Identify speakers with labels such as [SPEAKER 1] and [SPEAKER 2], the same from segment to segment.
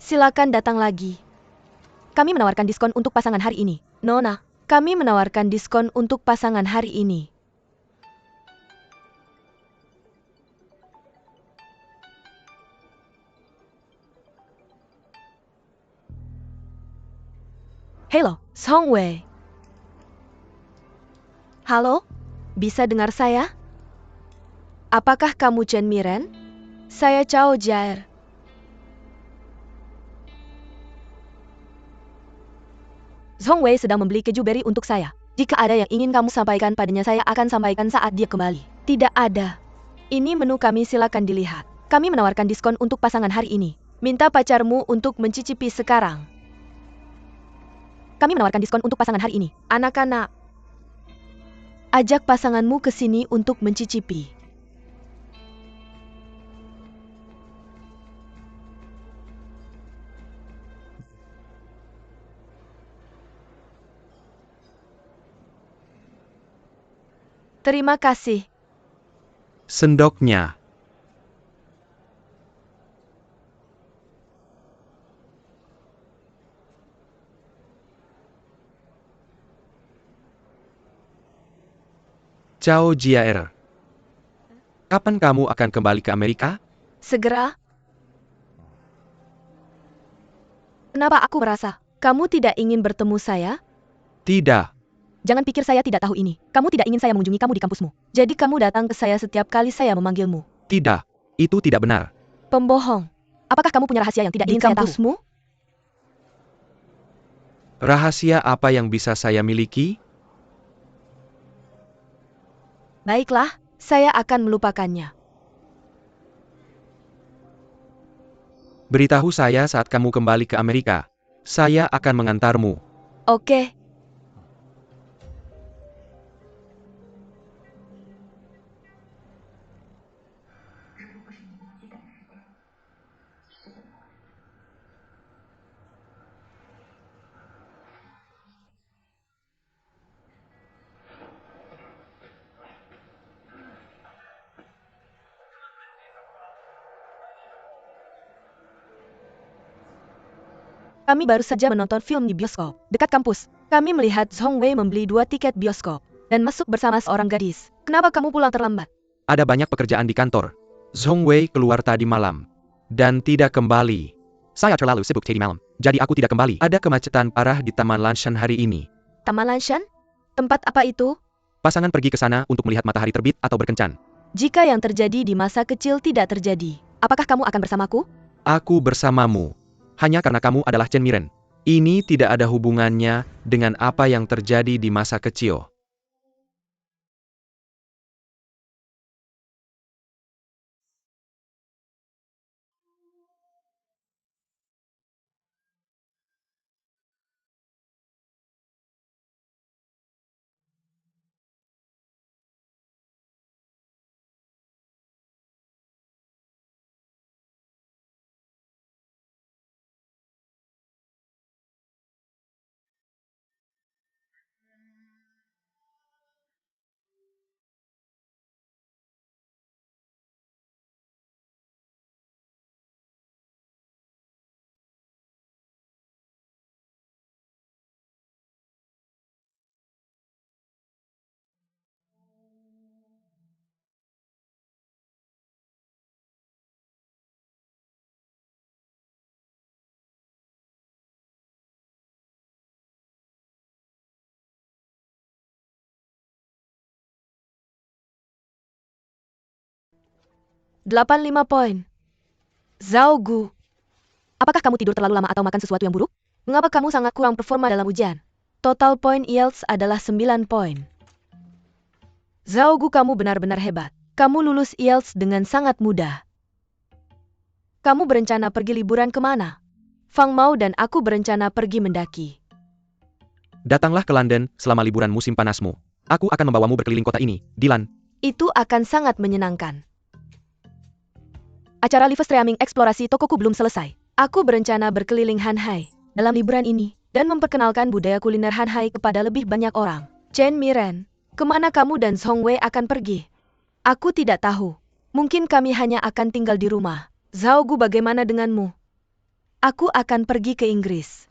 [SPEAKER 1] Silakan datang lagi. Kami menawarkan diskon untuk pasangan hari ini. Nona, kami menawarkan diskon untuk pasangan hari ini. Halo, Song Wei. Halo? Bisa dengar saya? Apakah kamu Chen Miren? Saya Chao Jair. Song Wei sedang membeli keju beri untuk saya. Jika ada yang ingin kamu sampaikan padanya, saya akan sampaikan saat dia kembali. Tidak ada. Ini menu kami, silakan dilihat. Kami menawarkan diskon untuk pasangan hari ini. Minta pacarmu untuk mencicipi sekarang. Kami menawarkan diskon untuk pasangan hari ini. Anak-anak, ajak pasanganmu ke sini untuk mencicipi. Terima kasih.
[SPEAKER 2] Sendoknya. Chao Jair. Kapan kamu akan kembali ke Amerika?
[SPEAKER 1] Segera. Kenapa aku merasa kamu tidak ingin bertemu saya?
[SPEAKER 2] Tidak.
[SPEAKER 1] Jangan pikir saya tidak tahu ini. Kamu tidak ingin saya mengunjungi kamu di kampusmu. Jadi kamu datang ke saya setiap kali saya memanggilmu.
[SPEAKER 2] Tidak. Itu tidak benar.
[SPEAKER 1] Pembohong. Apakah kamu punya rahasia yang tidak ingin saya tahu? Di kampusmu?
[SPEAKER 2] Rahasia apa yang bisa saya miliki?
[SPEAKER 1] Baiklah, saya akan melupakannya.
[SPEAKER 2] Beritahu saya saat kamu kembali ke Amerika. Saya akan mengantarmu.
[SPEAKER 1] Oke. Kami baru saja menonton film di bioskop dekat kampus. Kami melihat Song Wei membeli 2 tiket bioskop dan masuk bersama seorang gadis. Kenapa kamu pulang terlambat?
[SPEAKER 2] Ada banyak pekerjaan di kantor. Song Wei keluar tadi malam dan tidak kembali. Saya terlalu sibuk tadi malam, jadi aku tidak kembali. Ada kemacetan parah di Taman Lanshan hari ini.
[SPEAKER 1] Taman Lanshan? Tempat apa itu?
[SPEAKER 2] Pasangan pergi ke sana untuk melihat matahari terbit atau berkencan.
[SPEAKER 1] Jika yang terjadi di masa kecil tidak terjadi, apakah kamu akan bersamaku?
[SPEAKER 2] Aku bersamamu. Hanya karena kamu adalah Chen Miren. Ini tidak ada hubungannya dengan apa yang terjadi di masa kecil.
[SPEAKER 1] Delapan 5 poin. Zhao Gu. Apakah kamu tidur terlalu lama atau makan sesuatu yang buruk? Mengapa kamu sangat kurang performa dalam ujian? Total poin IELTS adalah 9 poin. Zhao Gu, kamu benar-benar hebat. Kamu lulus IELTS dengan sangat mudah. Kamu berencana pergi liburan kemana? Fang Mao dan aku berencana pergi mendaki.
[SPEAKER 2] Datanglah ke London selama liburan musim panasmu. Aku akan membawamu berkeliling kota ini, Dylan.
[SPEAKER 1] Itu akan sangat menyenangkan. Acara live streaming eksplorasi tokoku belum selesai. Aku berencana berkeliling Hanhai dalam liburan ini dan memperkenalkan budaya kuliner Hanhai kepada lebih banyak orang. Chen Miren, kemana kamu dan Song Wei akan pergi? Aku tidak tahu. Mungkin kami hanya akan tinggal di rumah. Zhao Gu, bagaimana denganmu? Aku akan pergi ke Inggris.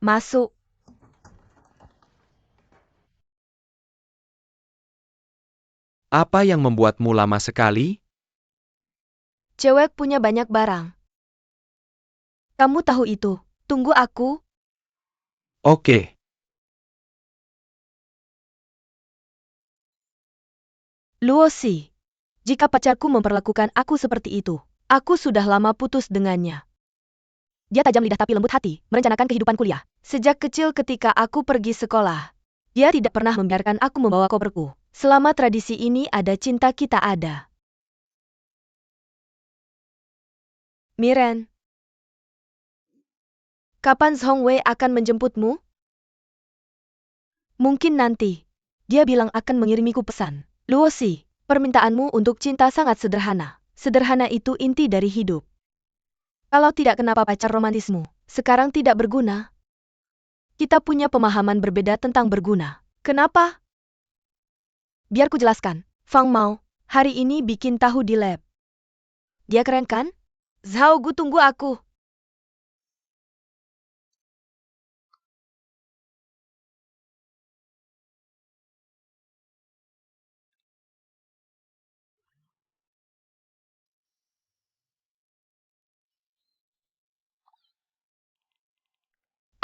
[SPEAKER 1] Masuk.
[SPEAKER 2] Apa yang membuatmu lama sekali?
[SPEAKER 1] Cewek punya banyak barang. Kamu tahu itu. Tunggu aku.
[SPEAKER 2] Oke.
[SPEAKER 1] Luosi. Jika pacarku memperlakukan aku seperti itu, aku sudah lama putus dengannya. Dia tajam lidah tapi lembut hati, merencanakan kehidupan kuliah. Sejak kecil ketika aku pergi sekolah, dia tidak pernah membiarkan aku membawa koperku. Selama tradisi ini ada, cinta kita ada. Miren. Kapan Zhongwei akan menjemputmu? Mungkin nanti. Dia bilang akan mengirimiku pesan. Luosi, permintaanmu untuk cinta sangat sederhana. Sederhana itu inti dari hidup. Kalau tidak, kenapa pacar romantismu sekarang tidak berguna? Kita punya pemahaman berbeda tentang berguna. Kenapa? Biar ku jelaskan. Fang Mao, hari ini bikin tahu di lab. Dia keren kan? Zhao Gu, tunggu aku.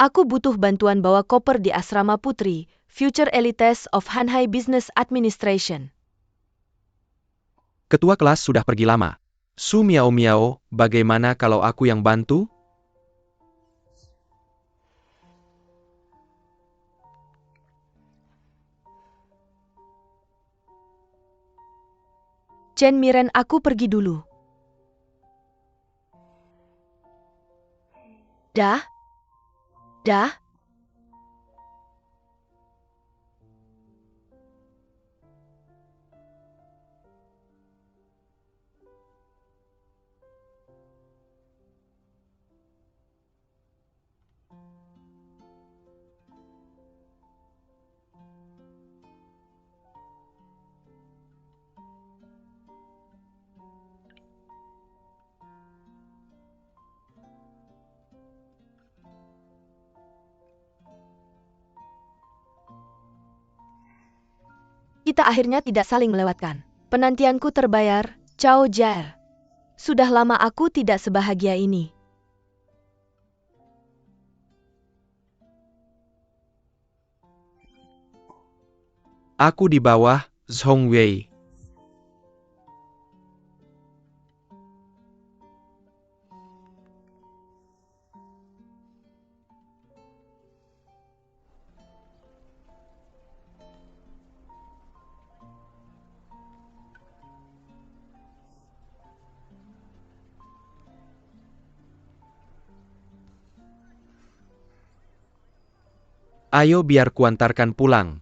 [SPEAKER 1] Aku butuh bantuan bawa koper di asrama putri, Future Elites of Hanhai Business Administration.
[SPEAKER 2] Ketua kelas sudah pergi lama. Su Miao Miao, bagaimana kalau aku yang bantu?
[SPEAKER 1] Chen Miren, aku pergi dulu. Dah? Dah? Kita akhirnya tidak saling melewatkan. Penantianku terbayar, Cao Jaer. Sudah lama aku tidak sebahagia ini.
[SPEAKER 2] Aku di bawah, Zhongwei. Ayo biar kuantarkan pulang.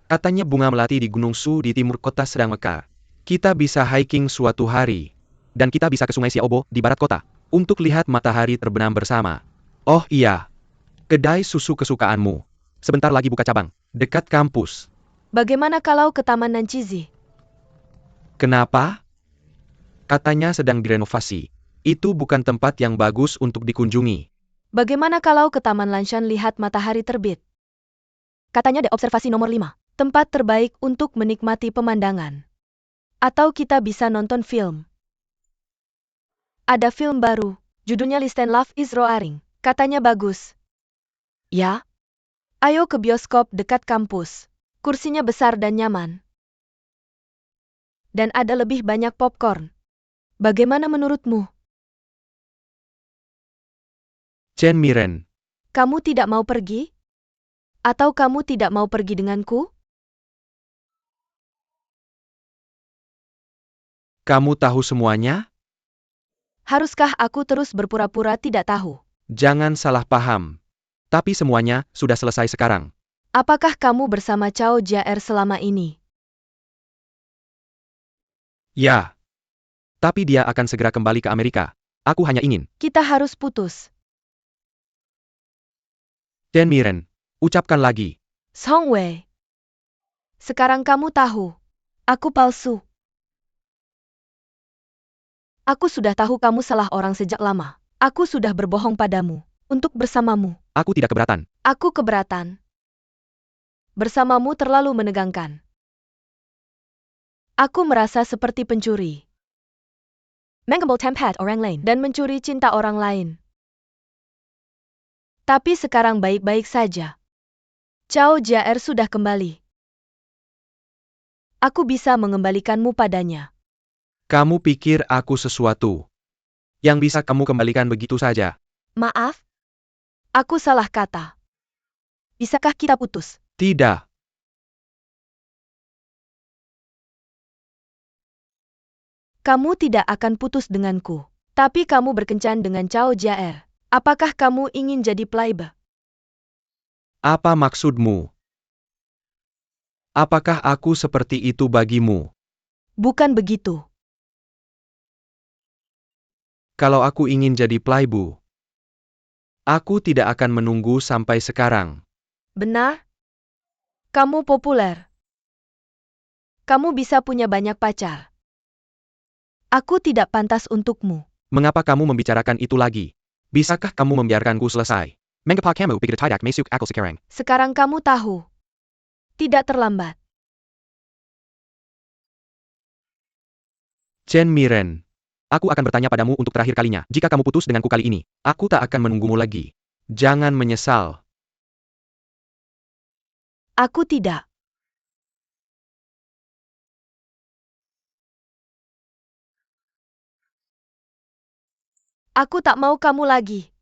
[SPEAKER 2] Katanya bunga melati di Gunung Su di timur kota sedang mekar. Kita bisa hiking suatu hari. Dan kita bisa ke Sungai Xiaobo di barat kota. Untuk lihat matahari terbenam bersama. Oh iya. Kedai susu kesukaanmu. Sebentar lagi buka cabang. Dekat kampus.
[SPEAKER 1] Bagaimana kalau ke Taman Nanchizi?
[SPEAKER 2] Kenapa? Katanya sedang direnovasi. Itu bukan tempat yang bagus untuk dikunjungi.
[SPEAKER 1] Bagaimana kalau ke Taman Lanshan lihat matahari terbit? Katanya de observasi nomor 5. Tempat terbaik untuk menikmati pemandangan. Atau kita bisa nonton film. Ada film baru, judulnya Listen Love is Roaring. Katanya bagus. Ya? Ayo ke bioskop dekat kampus. Kursinya besar dan nyaman. Dan ada lebih banyak popcorn. Bagaimana menurutmu?
[SPEAKER 2] Chen Miren.
[SPEAKER 1] Kamu tidak mau pergi? Atau kamu tidak mau pergi denganku?
[SPEAKER 2] Kamu tahu semuanya?
[SPEAKER 1] Haruskah aku terus berpura-pura tidak tahu?
[SPEAKER 2] Jangan salah paham. Tapi semuanya sudah selesai sekarang.
[SPEAKER 1] Apakah kamu bersama Cao Jaer selama ini?
[SPEAKER 2] Ya. Tapi dia akan segera kembali ke Amerika. Aku hanya ingin.
[SPEAKER 1] Kita harus putus.
[SPEAKER 2] Chen Miren. Ucapkan lagi.
[SPEAKER 1] Zhongwei. Sekarang kamu tahu. Aku palsu. Aku sudah tahu kamu salah orang sejak lama. Aku sudah berbohong padamu. Untuk bersamamu.
[SPEAKER 2] Aku tidak keberatan.
[SPEAKER 1] Aku keberatan. Bersamamu terlalu menegangkan. Aku merasa seperti pencuri. Mengambil tempat orang lain dan mencuri cinta orang lain. Tapi sekarang baik-baik saja. Cao Jaer sudah kembali. Aku bisa mengembalikanmu padanya.
[SPEAKER 2] Kamu pikir aku sesuatu yang bisa kamu kembalikan begitu saja?
[SPEAKER 1] Maaf? Aku salah kata. Bisakah kita putus?
[SPEAKER 2] Tidak.
[SPEAKER 1] Kamu tidak akan putus denganku. Tapi kamu berkencan dengan Cao Jaer. Apakah kamu ingin jadi playboy?
[SPEAKER 2] Apa maksudmu? Apakah aku seperti itu bagimu?
[SPEAKER 1] Bukan begitu.
[SPEAKER 2] Kalau aku ingin jadi playboy, aku tidak akan menunggu sampai sekarang.
[SPEAKER 1] Benar? Kamu populer. Kamu bisa punya banyak pacar. Aku tidak pantas untukmu.
[SPEAKER 2] Mengapa kamu membicarakan itu lagi? Bisakah kamu membiarkanku selesai? Mengapa kamu pikir tidak masuk akal sekarang?
[SPEAKER 1] Sekarang kamu tahu. Tidak terlambat.
[SPEAKER 2] Chen Miren, aku akan bertanya padamu untuk terakhir kalinya. Jika kamu putus denganku kali ini, aku tak akan menunggumu lagi. Jangan menyesal.
[SPEAKER 1] Aku tidak. Aku tak mau kamu lagi.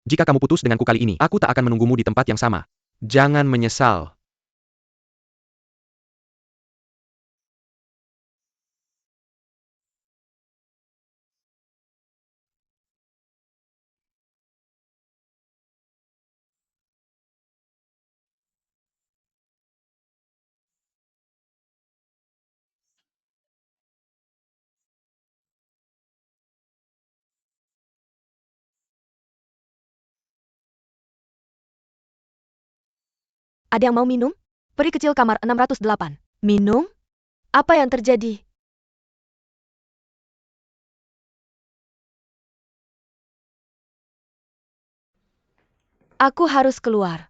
[SPEAKER 2] Jika kamu putus denganku kali ini, aku tak akan menunggumu di tempat yang sama. Jangan menyesal.
[SPEAKER 1] Ada yang mau minum? Peri kecil kamar 608. Minum? Apa yang terjadi? Aku harus keluar.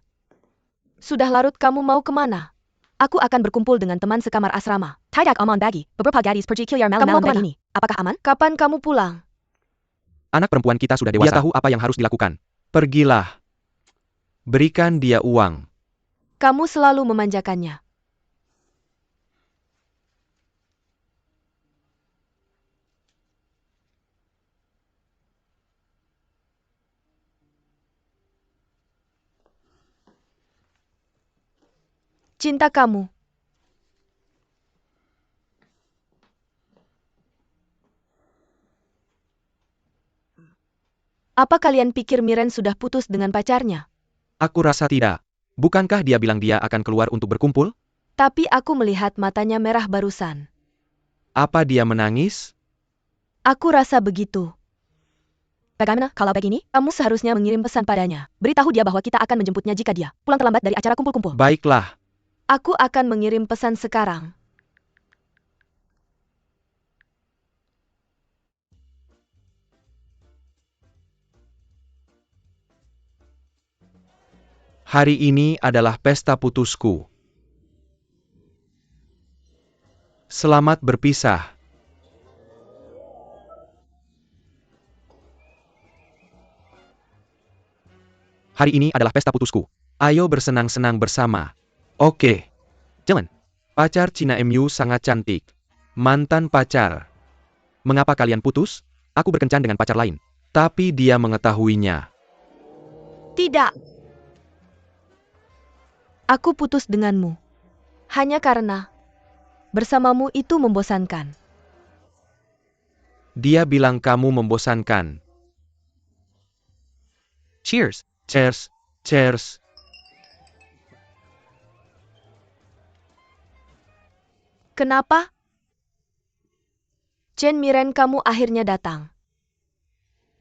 [SPEAKER 1] Sudah larut, kamu mau kemana? Aku akan berkumpul dengan teman sekamar asrama. Tidak aman bagi. Beberapa gadis pergi keluar malam-malam begini. Apakah aman? Kapan kamu pulang?
[SPEAKER 2] Anak perempuan kita sudah dewasa. Dia tahu apa yang harus dilakukan. Pergilah. Berikan dia uang.
[SPEAKER 1] Kamu selalu memanjakannya. Cinta kamu. Apa kalian pikir Miren sudah putus dengan pacarnya?
[SPEAKER 2] Aku rasa tidak. Bukankah dia bilang dia akan keluar untuk berkumpul?
[SPEAKER 1] Tapi aku melihat matanya merah barusan.
[SPEAKER 2] Apa dia menangis?
[SPEAKER 1] Aku rasa begitu. Bagaimana kalau begini? Kamu seharusnya mengirim pesan padanya. Beritahu dia bahwa kita akan menjemputnya jika dia pulang terlambat dari acara kumpul-kumpul.
[SPEAKER 2] Baiklah.
[SPEAKER 1] Aku akan mengirim pesan sekarang.
[SPEAKER 2] Hari ini adalah pesta putusku. Selamat berpisah. Hari ini adalah pesta putusku. Ayo bersenang-senang bersama. Oke. Jangan. Pacar Cina MU sangat cantik. Mantan pacar. Mengapa kalian putus? Aku berkencan dengan pacar lain. Tapi dia mengetahuinya.
[SPEAKER 1] Tidak. Aku putus denganmu. Hanya karena Bersamamu itu membosankan.
[SPEAKER 2] Dia bilang kamu membosankan.
[SPEAKER 3] Cheers.
[SPEAKER 2] Cheers, cheers.
[SPEAKER 1] Kenapa? Chen Miren, kamu akhirnya datang.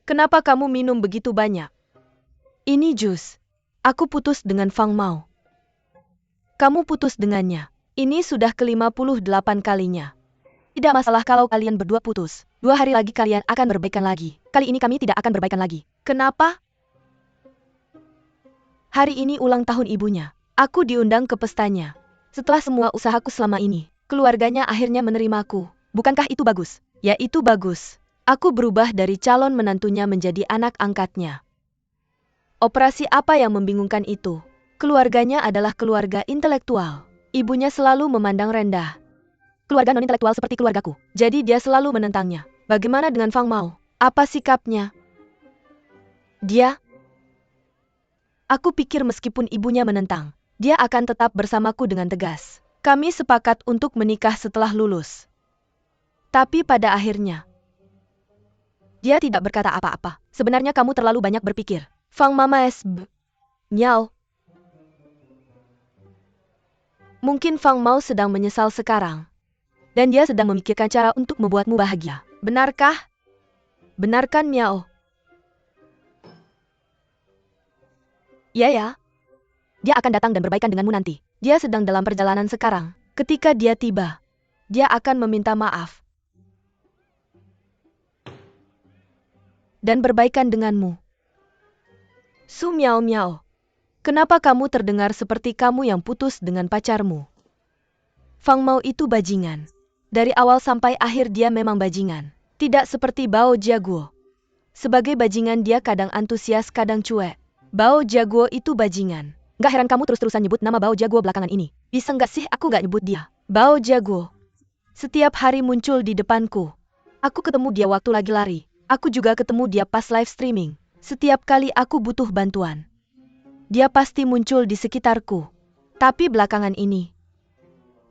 [SPEAKER 1] Kenapa kamu minum begitu banyak? Ini jus. Aku putus dengan Fang Mao. Kamu putus dengannya. Ini sudah ke-58 kalinya. Tidak masalah kalau kalian berdua putus. 2 hari lagi kalian akan berbaikan lagi. Kali ini kami tidak akan berbaikan lagi. Kenapa? Hari ini ulang tahun ibunya. Aku diundang ke pestanya. Setelah semua usahaku selama ini, keluarganya akhirnya menerimaku. Bukankah itu bagus? Ya, itu bagus. Aku berubah dari calon menantunya menjadi anak angkatnya. Operasi apa yang membingungkan itu? Keluarganya adalah keluarga intelektual. Ibunya selalu memandang rendah keluarga non-intelektual seperti keluargaku. Jadi dia selalu menentangnya. Bagaimana dengan Fang Mao? Apa sikapnya? Aku pikir meskipun ibunya menentang, dia akan tetap bersamaku dengan tegas. Kami sepakat untuk menikah setelah lulus. Tapi pada akhirnya, dia tidak berkata apa-apa. Sebenarnya kamu terlalu banyak berpikir. Fang Mama SB. Miao. Mungkin Fang Mao sedang menyesal sekarang. Dan dia sedang memikirkan cara untuk membuatmu bahagia. Benarkah? Benarkan Miao? Ya. Dia akan datang dan berbaikan denganmu nanti. Dia sedang dalam perjalanan sekarang. Ketika dia tiba, dia akan meminta maaf. Dan berbaikan denganmu. Su Miao Miao. Kenapa kamu terdengar seperti kamu yang putus dengan pacarmu? Fang Mao itu bajingan. Dari awal sampai akhir dia memang bajingan. Tidak seperti Bao Jiaguo. Sebagai bajingan dia kadang antusias kadang cuek. Bao Jiaguo itu bajingan. Gak heran kamu terus-terusan nyebut nama Bao Jiaguo belakangan ini. Bisa nggak sih aku gak nyebut dia? Bao Jiaguo. Setiap hari muncul di depanku. Aku ketemu dia waktu lagi lari. Aku juga ketemu dia pas live streaming. Setiap kali aku butuh bantuan, dia pasti muncul di sekitarku. Tapi belakangan ini,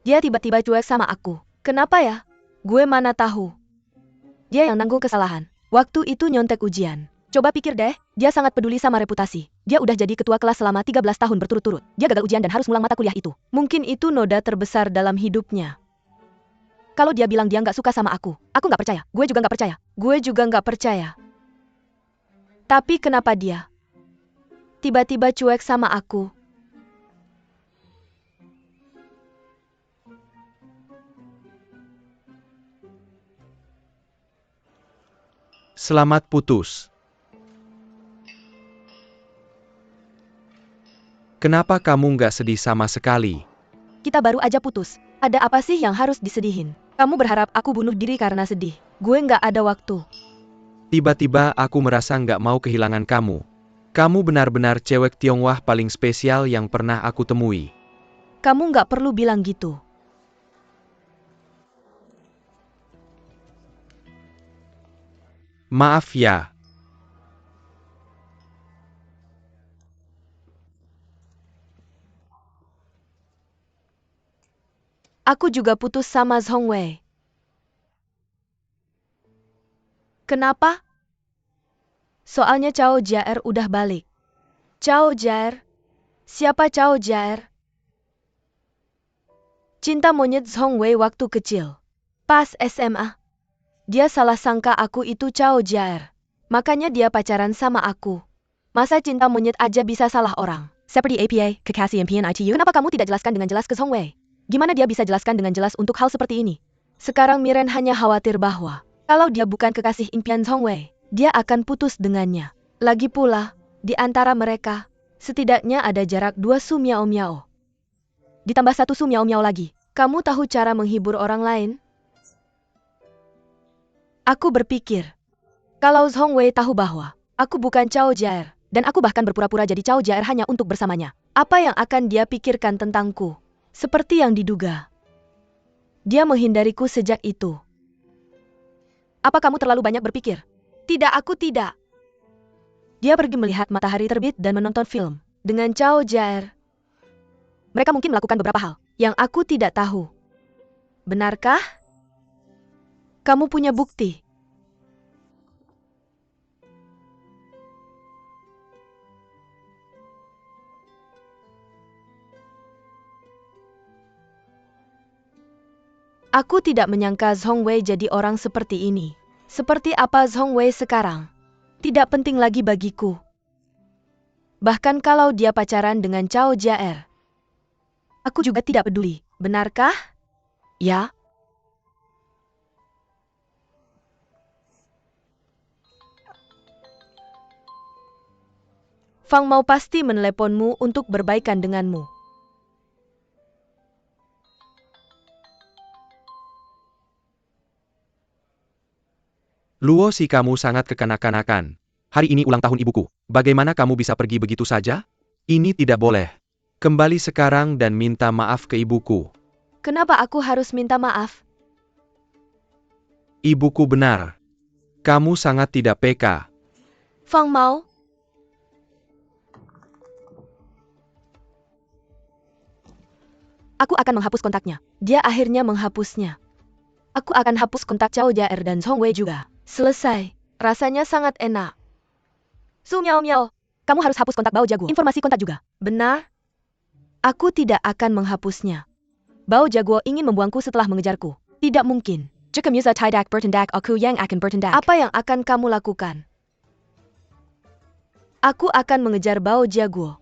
[SPEAKER 1] dia tiba-tiba cuek sama aku. Kenapa ya? Gue mana tahu. Dia yang nanggung kesalahan. Waktu itu nyontek ujian. Coba pikir deh, dia sangat peduli sama reputasi. Dia udah jadi ketua kelas selama 13 tahun berturut-turut. Dia gagal ujian dan harus ngulang mata kuliah itu. Mungkin itu noda terbesar dalam hidupnya. Kalau dia bilang dia nggak suka sama aku nggak percaya. Gue juga nggak percaya. Gue juga nggak percaya. Tapi kenapa dia tiba-tiba cuek sama aku?
[SPEAKER 2] Selamat putus. Kenapa kamu nggak sedih sama sekali?
[SPEAKER 1] Kita baru aja putus. Ada apa sih yang harus disedihin? Kamu berharap aku bunuh diri karena sedih. Gue nggak ada waktu.
[SPEAKER 2] Tiba-tiba aku merasa nggak mau kehilangan kamu. Kamu benar-benar cewek Tionghoa paling spesial yang pernah aku temui.
[SPEAKER 1] Kamu nggak perlu bilang gitu.
[SPEAKER 2] Maaf ya.
[SPEAKER 1] Aku juga putus sama Zhong Wei. Kenapa? Soalnya Cao Jaer udah balik. Cao Jaer? Siapa Cao Jaer? Cinta monyet Zhong Wei waktu kecil. Pas SMA. Dia salah sangka aku itu Cao Jaer. Makanya dia pacaran sama aku. Masa cinta monyet aja bisa salah orang? Seperti APA, Kekasih Impian ITU. Kenapa kamu tidak jelaskan dengan jelas ke Zhong Wei? Gimana dia bisa jelaskan dengan jelas untuk hal seperti ini? Sekarang Miren hanya khawatir bahwa kalau dia bukan kekasih impian Zhong Wei, dia akan putus dengannya. Lagi pula, di antara mereka, setidaknya ada jarak 2 Su Miao Miao. Ditambah 1 Su Miao Miao lagi. Kamu tahu cara menghibur orang lain? Aku berpikir, kalau Zhong Wei tahu bahwa aku bukan Cao Jaer, dan aku bahkan berpura-pura jadi Cao Jaer hanya untuk bersamanya, apa yang akan dia pikirkan tentangku? Seperti yang diduga, dia menghindariku sejak itu. Apa kamu terlalu banyak berpikir? Tidak, aku tidak. Dia pergi melihat matahari terbit dan menonton film dengan Cao Jaer. Mereka mungkin melakukan beberapa hal yang aku tidak tahu. Benarkah? Kamu punya bukti? Aku tidak menyangka Zhong Wei jadi orang seperti ini. Seperti apa Zhong Wei sekarang? Tidak penting lagi bagiku. Bahkan kalau dia pacaran dengan Cao Jiaer. Aku juga tidak peduli. Benarkah? Ya. Fang Mao pasti meneleponmu untuk berbaikan denganmu.
[SPEAKER 2] Luo, si kamu sangat kekanak-kanakan. Hari ini ulang tahun ibuku. Bagaimana kamu bisa pergi begitu saja? Ini tidak boleh. Kembali sekarang dan minta maaf ke ibuku.
[SPEAKER 1] Kenapa aku harus minta maaf?
[SPEAKER 2] Ibuku benar. Kamu sangat tidak peka.
[SPEAKER 1] Fang Mao? Aku akan menghapus kontaknya. Dia akhirnya menghapusnya. Aku akan hapus kontak Cao Jiaer dan Zhong Wei juga. Selesai. Rasanya sangat enak. Su Miao Miao, kamu harus hapus kontak Bao Jaguo. Informasi kontak juga. Benar? Aku tidak akan menghapusnya. Bao Jaguo ingin membuangku setelah mengejarku. Tidak mungkin. Jika Musa tidak bertindak, aku yang akan bertindak. Apa yang akan kamu lakukan? Aku akan mengejar Bao Jaguo.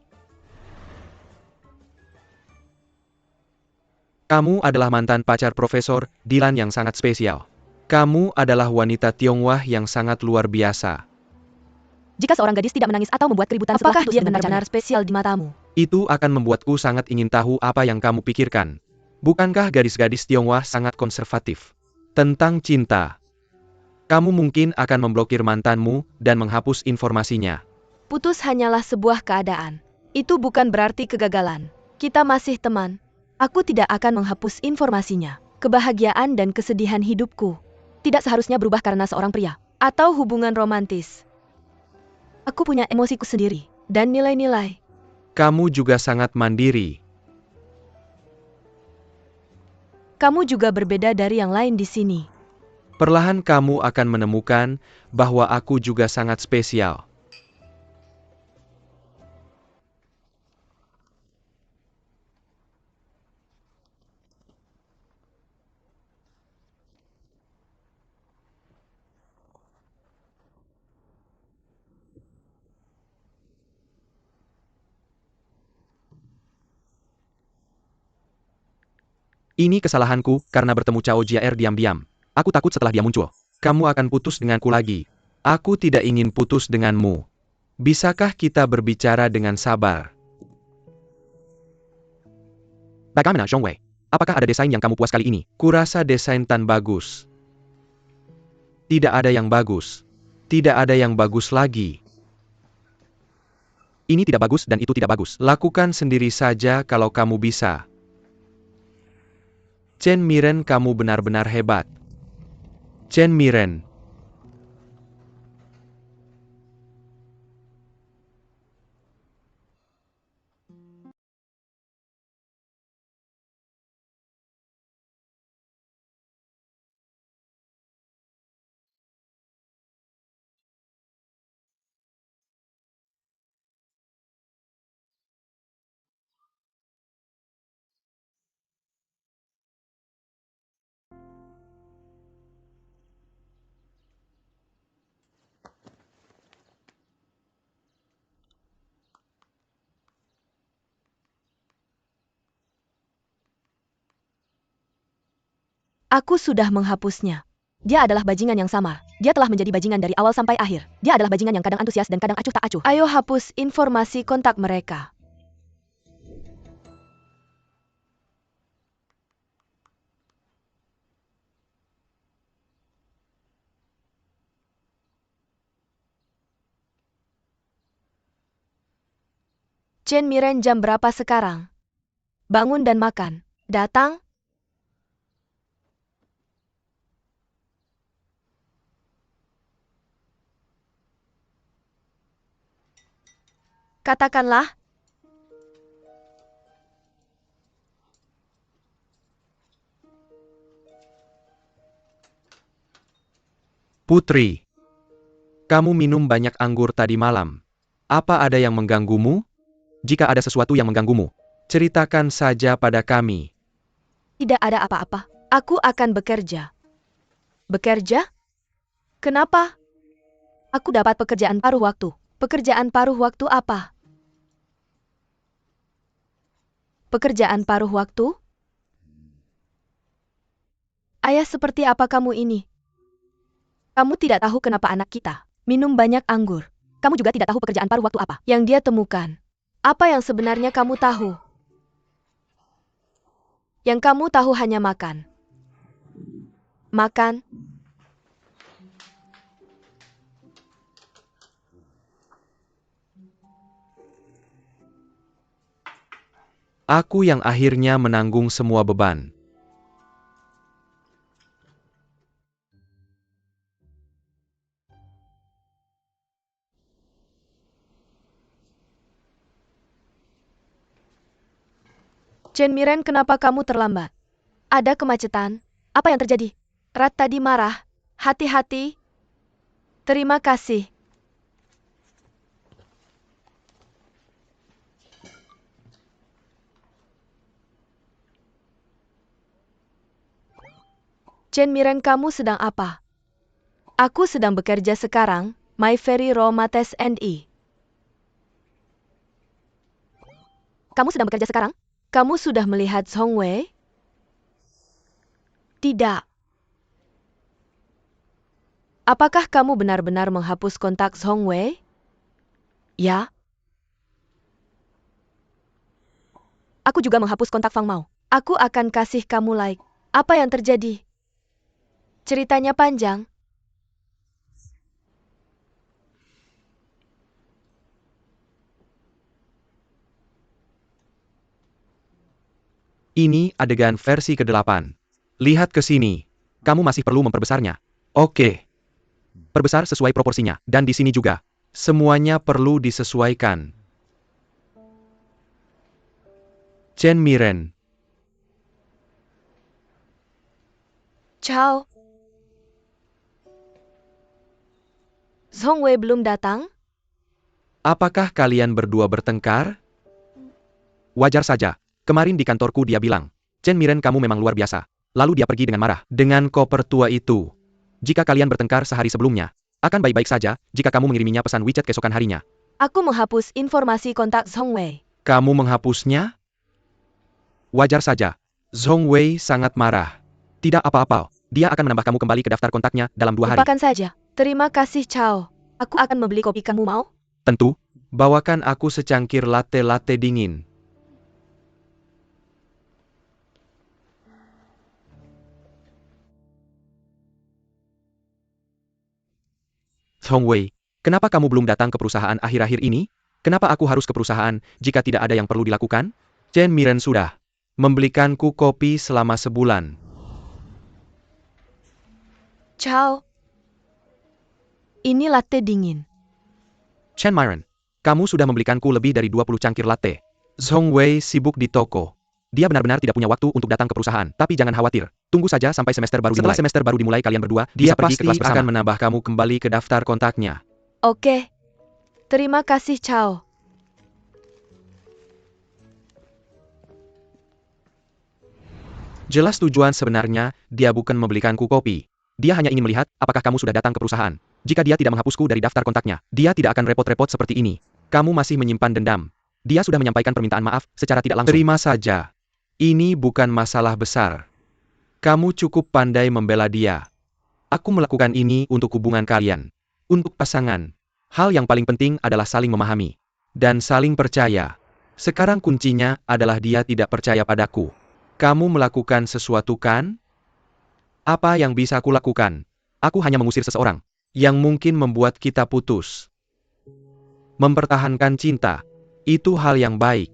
[SPEAKER 2] Kamu adalah mantan pacar Profesor Dylan yang sangat spesial. Kamu adalah wanita Tionghoa yang sangat luar biasa.
[SPEAKER 1] Jika seorang gadis tidak menangis atau membuat keributan setelah putus dengan pacarnya, benar-benar spesial di matamu?
[SPEAKER 2] Itu akan membuatku sangat ingin tahu apa yang kamu pikirkan. Bukankah gadis-gadis Tionghoa sangat konservatif? Tentang cinta. Kamu mungkin akan memblokir mantanmu dan menghapus informasinya.
[SPEAKER 1] Putus hanyalah sebuah keadaan. Itu bukan berarti kegagalan. Kita masih teman. Aku tidak akan menghapus informasinya. Kebahagiaan dan kesedihan hidupku tidak seharusnya berubah karena seorang pria atau hubungan romantis. Aku punya emosiku sendiri dan nilai-nilai.
[SPEAKER 2] Kamu juga sangat mandiri.
[SPEAKER 1] Kamu juga berbeda dari yang lain di sini.
[SPEAKER 2] Perlahan kamu akan menemukan bahwa aku juga sangat spesial. Ini kesalahanku karena bertemu Cao Jiaer diam-diam. Aku takut setelah dia muncul, kamu akan putus denganku lagi. Aku tidak ingin putus denganmu. Bisakah kita berbicara dengan sabar? Bagaimana, Zhong Wei? Apakah ada desain yang kamu puas kali ini? Kurasa desain tan bagus. Tidak ada yang bagus. Tidak ada yang bagus lagi. Ini tidak bagus dan itu tidak bagus. Lakukan sendiri saja kalau kamu bisa. Chen Miren, kamu benar-benar hebat. Chen Miren.
[SPEAKER 1] Aku sudah menghapusnya. Dia adalah bajingan yang samar. Dia telah menjadi bajingan dari awal sampai akhir. Dia adalah bajingan yang kadang antusias dan kadang acuh tak acuh. Ayo hapus informasi kontak mereka. Chen Miren, jam berapa sekarang? Bangun dan makan. Datang? Katakanlah.
[SPEAKER 2] Putri, kamu minum banyak anggur tadi malam. Apa ada yang mengganggumu? Jika ada sesuatu yang mengganggumu, ceritakan saja pada kami.
[SPEAKER 1] Tidak ada apa-apa. Aku akan bekerja. Bekerja? Kenapa? Aku dapat pekerjaan paruh waktu. Pekerjaan paruh waktu apa? Pekerjaan paruh waktu? Ayah, seperti apa kamu ini? Kamu tidak tahu kenapa anak kita minum banyak anggur. Kamu juga tidak tahu pekerjaan paruh waktu apa yang dia temukan. Apa yang sebenarnya kamu tahu? Yang kamu tahu hanya makan. Makan.
[SPEAKER 2] Aku yang akhirnya menanggung semua beban.
[SPEAKER 1] Chen Miren, kenapa kamu terlambat? Ada kemacetan? Apa yang terjadi? Rat tadi marah. Hati-hati. Terima kasih. Chen Miren, kamu sedang apa? Aku sedang bekerja sekarang, My Very Romates NI. Kamu sedang bekerja sekarang? Kamu sudah melihat Song Wei? Tidak. Apakah kamu benar-benar menghapus kontak Song Wei? Ya. Aku juga menghapus kontak Fang Mao. Aku akan kasih kamu like. Apa yang terjadi? Ceritanya panjang.
[SPEAKER 2] Ini adegan versi ke-8. Lihat ke sini. Kamu masih perlu memperbesarnya. Oke. Perbesar sesuai proporsinya. Dan di sini juga. Semuanya perlu disesuaikan. Chen Miren.
[SPEAKER 1] Ciao. Song Wei belum datang?
[SPEAKER 2] Apakah kalian berdua bertengkar? Wajar saja. Kemarin di kantorku dia bilang, Chen Miren, kamu memang luar biasa. Lalu dia pergi dengan marah. Dengan koper tua itu. Jika kalian bertengkar sehari sebelumnya, akan baik-baik saja jika kamu mengiriminya pesan WeChat keesokan harinya.
[SPEAKER 1] Aku menghapus informasi kontak Song Wei.
[SPEAKER 2] Kamu menghapusnya? Wajar saja. Zhong Wei sangat marah. Tidak apa-apa. Dia akan menambah kamu kembali ke daftar kontaknya dalam 2 hari.
[SPEAKER 1] Lupakan saja. Terima kasih, Cao. Aku akan membeli kopi, kamu mau?
[SPEAKER 2] Tentu. Bawakan aku secangkir latte dingin. Zhong Wei, kenapa kamu belum datang ke perusahaan akhir-akhir ini? Kenapa aku harus ke perusahaan jika tidak ada yang perlu dilakukan? Chen Miren sudah membelikanku kopi selama sebulan.
[SPEAKER 1] Cao. Ini latte dingin.
[SPEAKER 2] Chen Miren, kamu sudah membelikanku lebih dari 20 cangkir latte. Zhong Wei sibuk di toko. Dia benar-benar tidak punya waktu untuk datang ke perusahaan. Tapi jangan khawatir. Tunggu saja sampai semester baru dimulai. Setelah semester baru dimulai kalian berdua, dia pergi ke kelas bersama. Akan menambah kamu kembali ke daftar kontaknya.
[SPEAKER 1] Oke. Terima kasih, Cao.
[SPEAKER 2] Jelas tujuan sebenarnya, dia bukan membelikanku kopi. Dia hanya ingin melihat apakah kamu sudah datang ke perusahaan. Jika dia tidak menghapusku dari daftar kontaknya, dia tidak akan repot-repot seperti ini. Kamu masih menyimpan dendam. Dia sudah menyampaikan permintaan maaf secara tidak langsung. Terima saja. Ini bukan masalah besar. Kamu cukup pandai membela dia. Aku melakukan ini untuk hubungan kalian. Untuk pasangan. Hal yang paling penting adalah saling memahami. Dan saling percaya. Sekarang kuncinya adalah dia tidak percaya padaku. Kamu melakukan sesuatu kan? Apa yang bisa aku lakukan? Aku hanya mengusir seseorang. Yang mungkin membuat kita putus. Mempertahankan cinta. Itu hal yang baik.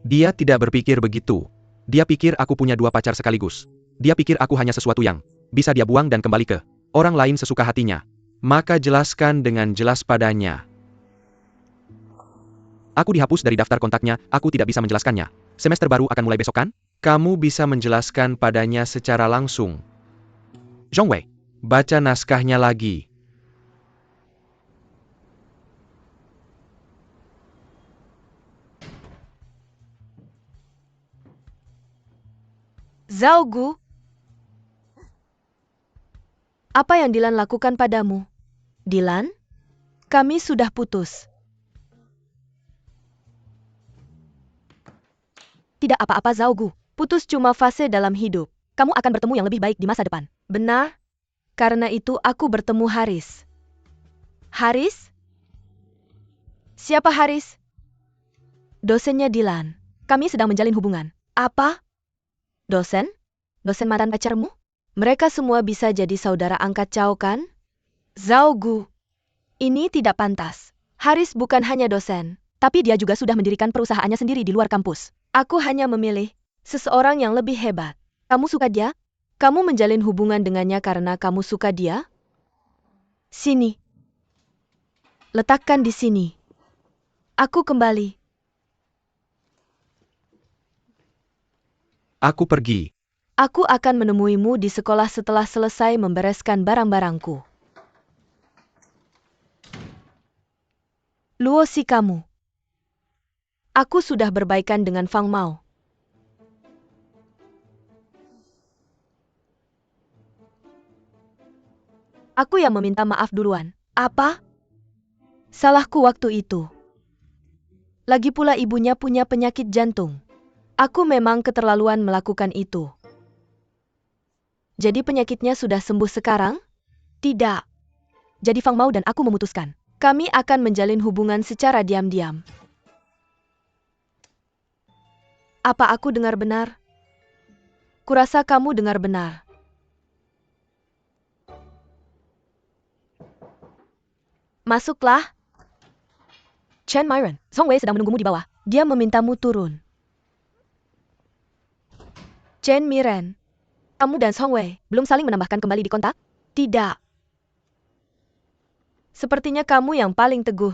[SPEAKER 2] Dia tidak berpikir begitu. Dia pikir aku punya 2 pacar sekaligus. Dia pikir aku hanya sesuatu yang bisa dia buang dan kembali ke orang lain sesuka hatinya. Maka jelaskan dengan jelas padanya. Aku dihapus dari daftar kontaknya, aku tidak bisa menjelaskannya. Semester baru akan mulai besok kan? Kamu bisa menjelaskan padanya secara langsung. Zhong Wei, baca naskahnya lagi.
[SPEAKER 1] Zhao Gu, apa yang Dylan lakukan padamu? Dylan? Kami sudah putus. Tidak apa-apa Zhao Gu, putus cuma fase dalam hidup. Kamu akan bertemu yang lebih baik di masa depan. Benar? Karena itu aku bertemu Haris. Haris? Siapa Haris? Dosennya Dylan. Kami sedang menjalin hubungan. Apa? Dosen? Dosen mantan pacarmu? Mereka semua bisa jadi saudara angkat Cao kan? Zhao Gu, ini tidak pantas. Haris bukan hanya dosen, tapi dia juga sudah mendirikan perusahaannya sendiri di luar kampus. Aku hanya memilih seseorang yang lebih hebat. Kamu suka dia? Kamu menjalin hubungan dengannya karena kamu suka dia? Sini. Letakkan di sini. Aku kembali.
[SPEAKER 2] Aku pergi.
[SPEAKER 1] Aku akan menemuimu di sekolah setelah selesai membereskan barang-barangku. Luo si kamu. Aku sudah berbaikan dengan Fang Mao. Aku yang meminta maaf duluan. Apa? Salahku waktu itu. Lagi pula ibunya punya penyakit jantung. Aku memang keterlaluan melakukan itu. Jadi penyakitnya sudah sembuh sekarang? Tidak. Jadi Fang Mao dan aku memutuskan. Kami akan menjalin hubungan secara diam-diam. Apa aku dengar benar? Kurasa kamu dengar benar. Masuklah. Chen Myron, Zhong Wei sedang menunggumu di bawah. Dia memintamu turun. Chen Miren, kamu dan Zhong Wei belum saling menambahkan kembali di kontak? Tidak. Sepertinya kamu yang paling teguh.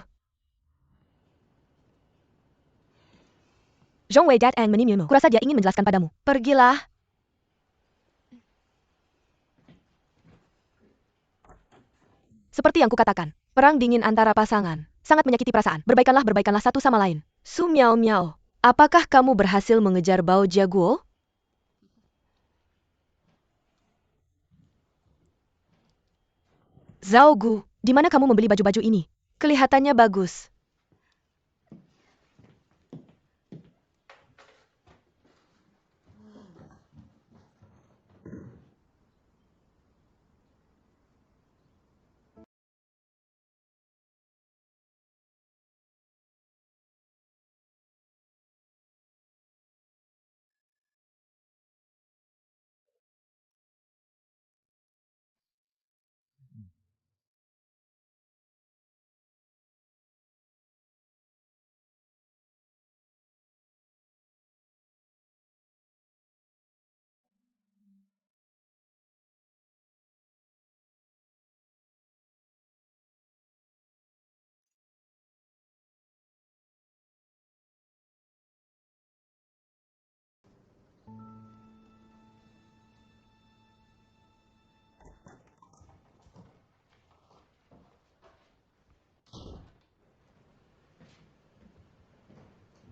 [SPEAKER 1] Zhong Wei Dad and menimimu. Kurasa dia ingin menjelaskan padamu. Pergilah. Seperti yang kukatakan, perang dingin antara pasangan sangat menyakiti perasaan. Berbaikanlah satu sama lain. Su Miao Miao, apakah kamu berhasil mengejar Bao Jiaguo? Zhao Gu, di mana kamu membeli baju-baju ini? Kelihatannya bagus.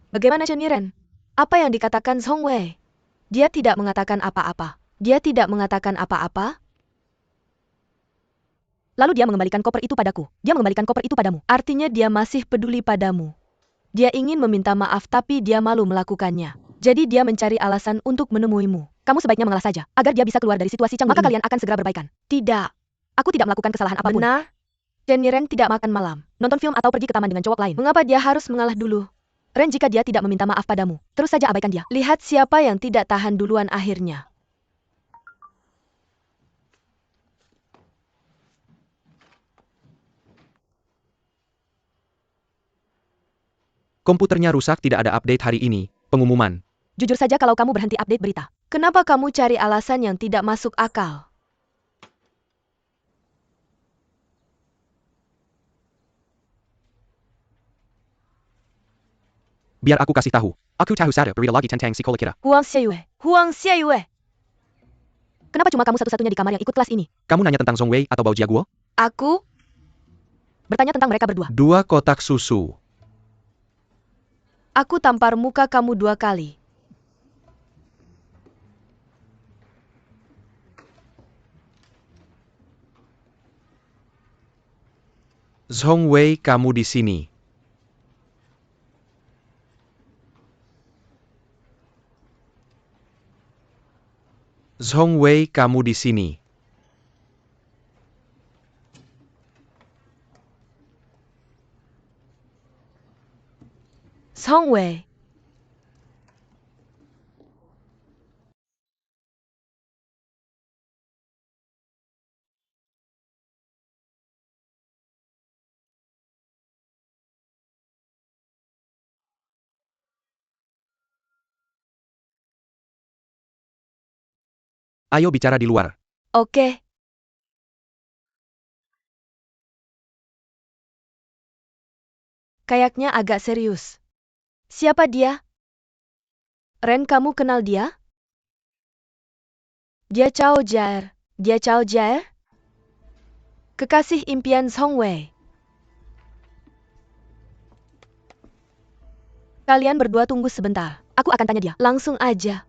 [SPEAKER 1] Bagaimana Chen Miren? Apa yang dikatakan Zhong Wei? Dia tidak mengatakan apa-apa. Dia tidak mengatakan apa-apa? Lalu dia mengembalikan koper itu padaku. Dia mengembalikan koper itu padamu. Artinya dia masih peduli padamu. Dia ingin meminta maaf tapi dia malu melakukannya. Jadi dia mencari alasan untuk menemuimu. Kamu sebaiknya mengalah saja, agar dia bisa keluar dari situasi canggung. Maka kalian akan segera berbaikan. Tidak. Aku tidak melakukan kesalahan apapun. Benar? Chen Miren tidak makan malam, nonton film atau pergi ke taman dengan cowok lain. Mengapa dia harus mengalah dulu? Ren, jika dia tidak meminta maaf padamu, terus saja abaikan dia. Lihat siapa yang tidak tahan duluan akhirnya.
[SPEAKER 2] Komputernya rusak, tidak ada update hari ini. Pengumuman.
[SPEAKER 1] Jujur saja kalau kamu berhenti update berita. Kenapa kamu cari alasan yang tidak masuk akal?
[SPEAKER 2] Biar aku kasih tahu. Aku tahu sada berita lagi tentang sekolah kita.
[SPEAKER 1] Huang Xieyue. Huang Xieyue. Kenapa cuma kamu satu-satunya di kamar yang ikut kelas ini?
[SPEAKER 2] Kamu nanya tentang Zhong Wei atau Bao Jiaguo?
[SPEAKER 1] Aku bertanya tentang mereka berdua.
[SPEAKER 2] 2 kotak susu.
[SPEAKER 1] Aku tampar muka kamu 2 kali.
[SPEAKER 2] Zhongwei, kamu di sini. Zhongwei, kamu di sini.
[SPEAKER 1] Songwei.
[SPEAKER 2] Ayo bicara di luar.
[SPEAKER 1] Oke. Kayaknya agak serius. Siapa dia? Ren, kamu kenal dia? Dia Chao Jaer. Dia Chao Jaer? Kekasih impian Songwei. Kalian berdua tunggu sebentar. Aku akan tanya dia. Langsung aja.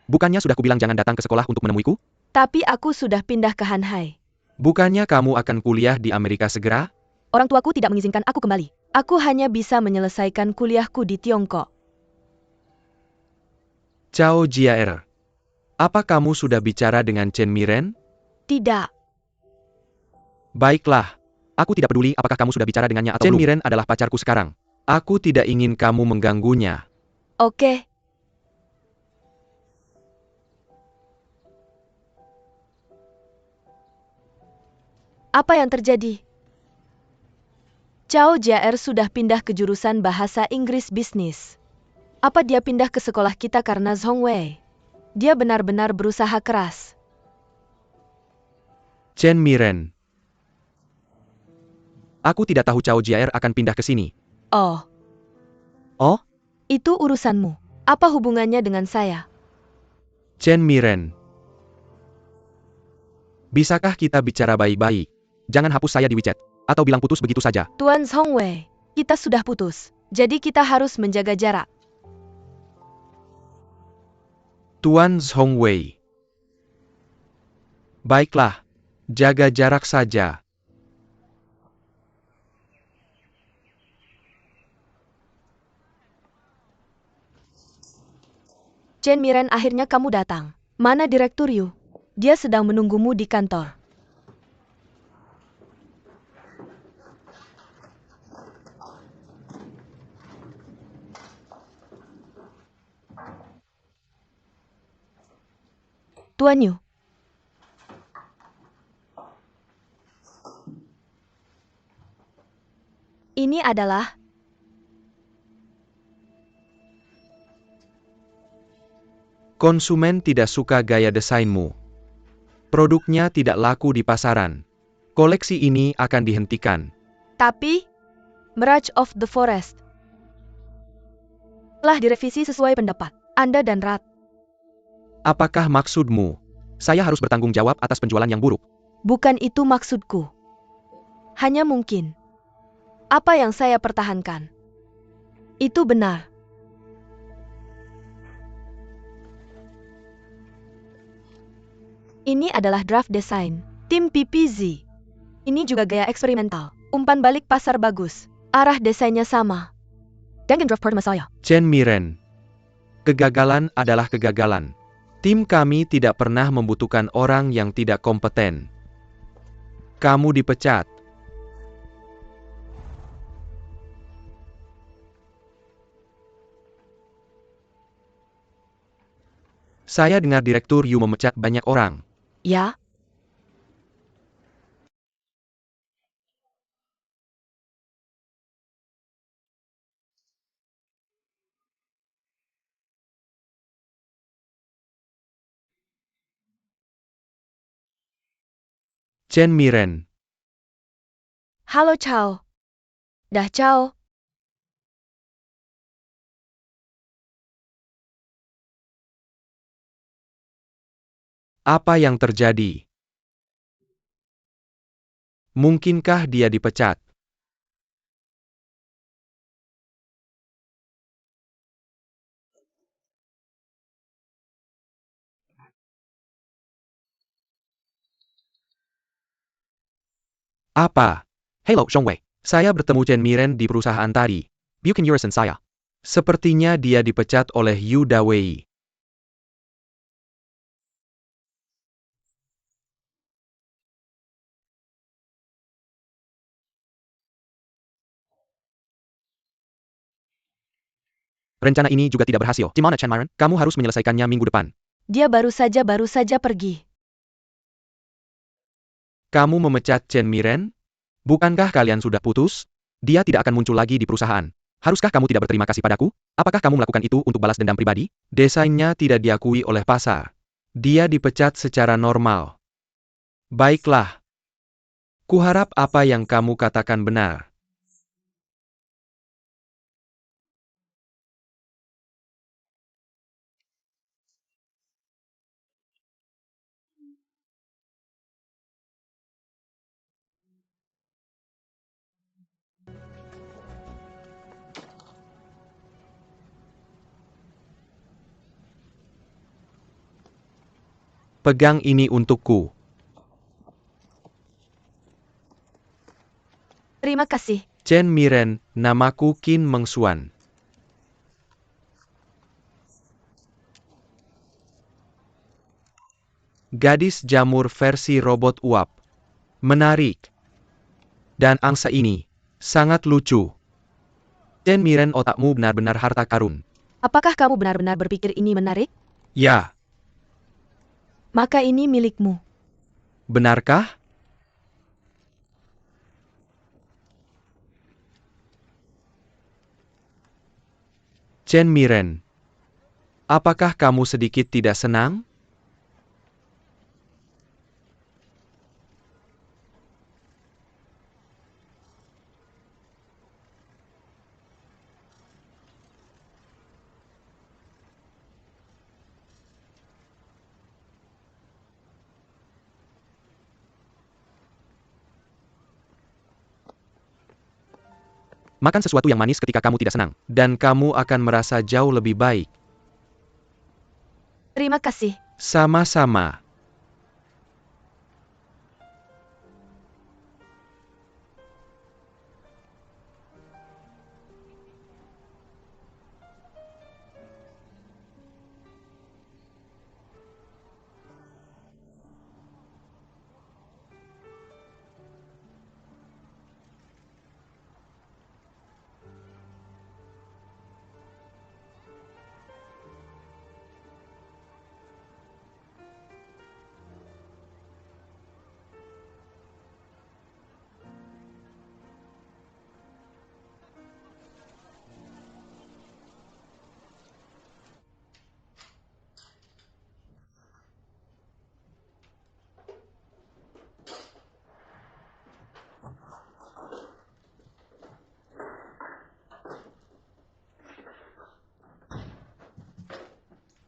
[SPEAKER 2] Bukannya sudah kubilang jangan datang ke sekolah untuk menemuiku?
[SPEAKER 1] Tapi aku sudah pindah ke Hanhai.
[SPEAKER 2] Bukannya kamu akan kuliah di Amerika segera?
[SPEAKER 1] Orang tuaku tidak mengizinkan aku kembali. Aku hanya bisa menyelesaikan kuliahku di Tiongkok.
[SPEAKER 2] Chao Jiaer. Apa kamu sudah bicara dengan Chen Miren?
[SPEAKER 1] Tidak.
[SPEAKER 2] Baiklah. Aku tidak peduli apakah kamu sudah bicara dengannya atau belum. Chen Miren adalah pacarku sekarang. Aku tidak ingin kamu mengganggunya.
[SPEAKER 1] Oke. Apa yang terjadi? Chao Jaer sudah pindah ke jurusan bahasa Inggris bisnis. Apa dia pindah ke sekolah kita karena Zhongwei? Dia benar-benar berusaha keras.
[SPEAKER 2] Chen Miren. Aku tidak tahu Chao Jiaer akan pindah ke sini.
[SPEAKER 1] Oh,
[SPEAKER 2] Oh?
[SPEAKER 1] itu urusanmu. Apa hubungannya dengan saya?
[SPEAKER 2] Chen Miren. Bisakah kita bicara baik-baik? Jangan hapus saya di WeChat. Atau bilang putus begitu saja.
[SPEAKER 1] Tuan Zhongwei, kita sudah putus. Jadi kita harus menjaga jarak.
[SPEAKER 2] Tuan Zhongwei. Baiklah. Jaga jarak saja.
[SPEAKER 1] Chen Miren, akhirnya kamu datang. Mana Direktur Yu? Dia sedang menunggumu di kantor. Tuan Yu. Ini adalah
[SPEAKER 2] Konsumen tidak suka gaya desainmu. Produknya tidak laku di pasaran. Koleksi ini akan dihentikan.
[SPEAKER 1] Tapi, Mirage of the Forest telah direvisi sesuai pendapat Anda dan Rat.
[SPEAKER 2] Apakah maksudmu? Saya harus bertanggung jawab atas penjualan yang buruk.
[SPEAKER 1] Bukan itu maksudku. Hanya mungkin. Apa yang saya pertahankan. Itu benar. Ini adalah draft desain. Tim PPZ. Ini juga gaya eksperimental. Umpan balik pasar bagus. Arah desainnya sama. Dengan draft pertama saya.
[SPEAKER 2] Chen Miren. Kegagalan adalah kegagalan. Tim kami tidak pernah membutuhkan orang yang tidak kompeten. Kamu dipecat. Saya dengar Direktur Yu memecat banyak orang.
[SPEAKER 1] Ya,
[SPEAKER 2] Chen Miren.
[SPEAKER 1] halo Chao. Dah Chao.
[SPEAKER 2] Apa yang terjadi? Mungkinkah dia dipecat? Apa? Hello, Zhongwei. Saya bertemu Chen Miren di perusahaan tadi. Bukan urusan saya. Sepertinya dia dipecat oleh Yu Dawei. Rencana ini juga tidak berhasil. Gimana, Chen Miren? Kamu harus menyelesaikannya minggu depan.
[SPEAKER 1] Dia baru saja pergi.
[SPEAKER 2] Kamu memecat Chen Miren? Bukankah kalian sudah putus? Dia tidak akan muncul lagi di perusahaan. Haruskah kamu tidak berterima kasih padaku? Apakah kamu melakukan itu untuk balas dendam pribadi? Desainnya tidak diakui oleh pasar. Dia dipecat secara normal. Baiklah. Kuharap apa yang kamu katakan benar. Pegang ini untukku.
[SPEAKER 1] Terima kasih.
[SPEAKER 2] Chen Miren, namaku Qin Mengxuan. Gadis jamur versi robot uap. Menarik. Dan angsa ini, sangat lucu. Chen Miren, otakmu benar-benar harta karun.
[SPEAKER 1] Apakah kamu benar-benar berpikir ini menarik?
[SPEAKER 2] Ya,
[SPEAKER 1] Maka ini milikmu.
[SPEAKER 2] benarkah? Chen Miren, apakah kamu sedikit tidak senang? Makan sesuatu yang manis ketika kamu tidak senang, dan kamu akan merasa jauh lebih baik.
[SPEAKER 1] Terima kasih.
[SPEAKER 2] Sama-sama.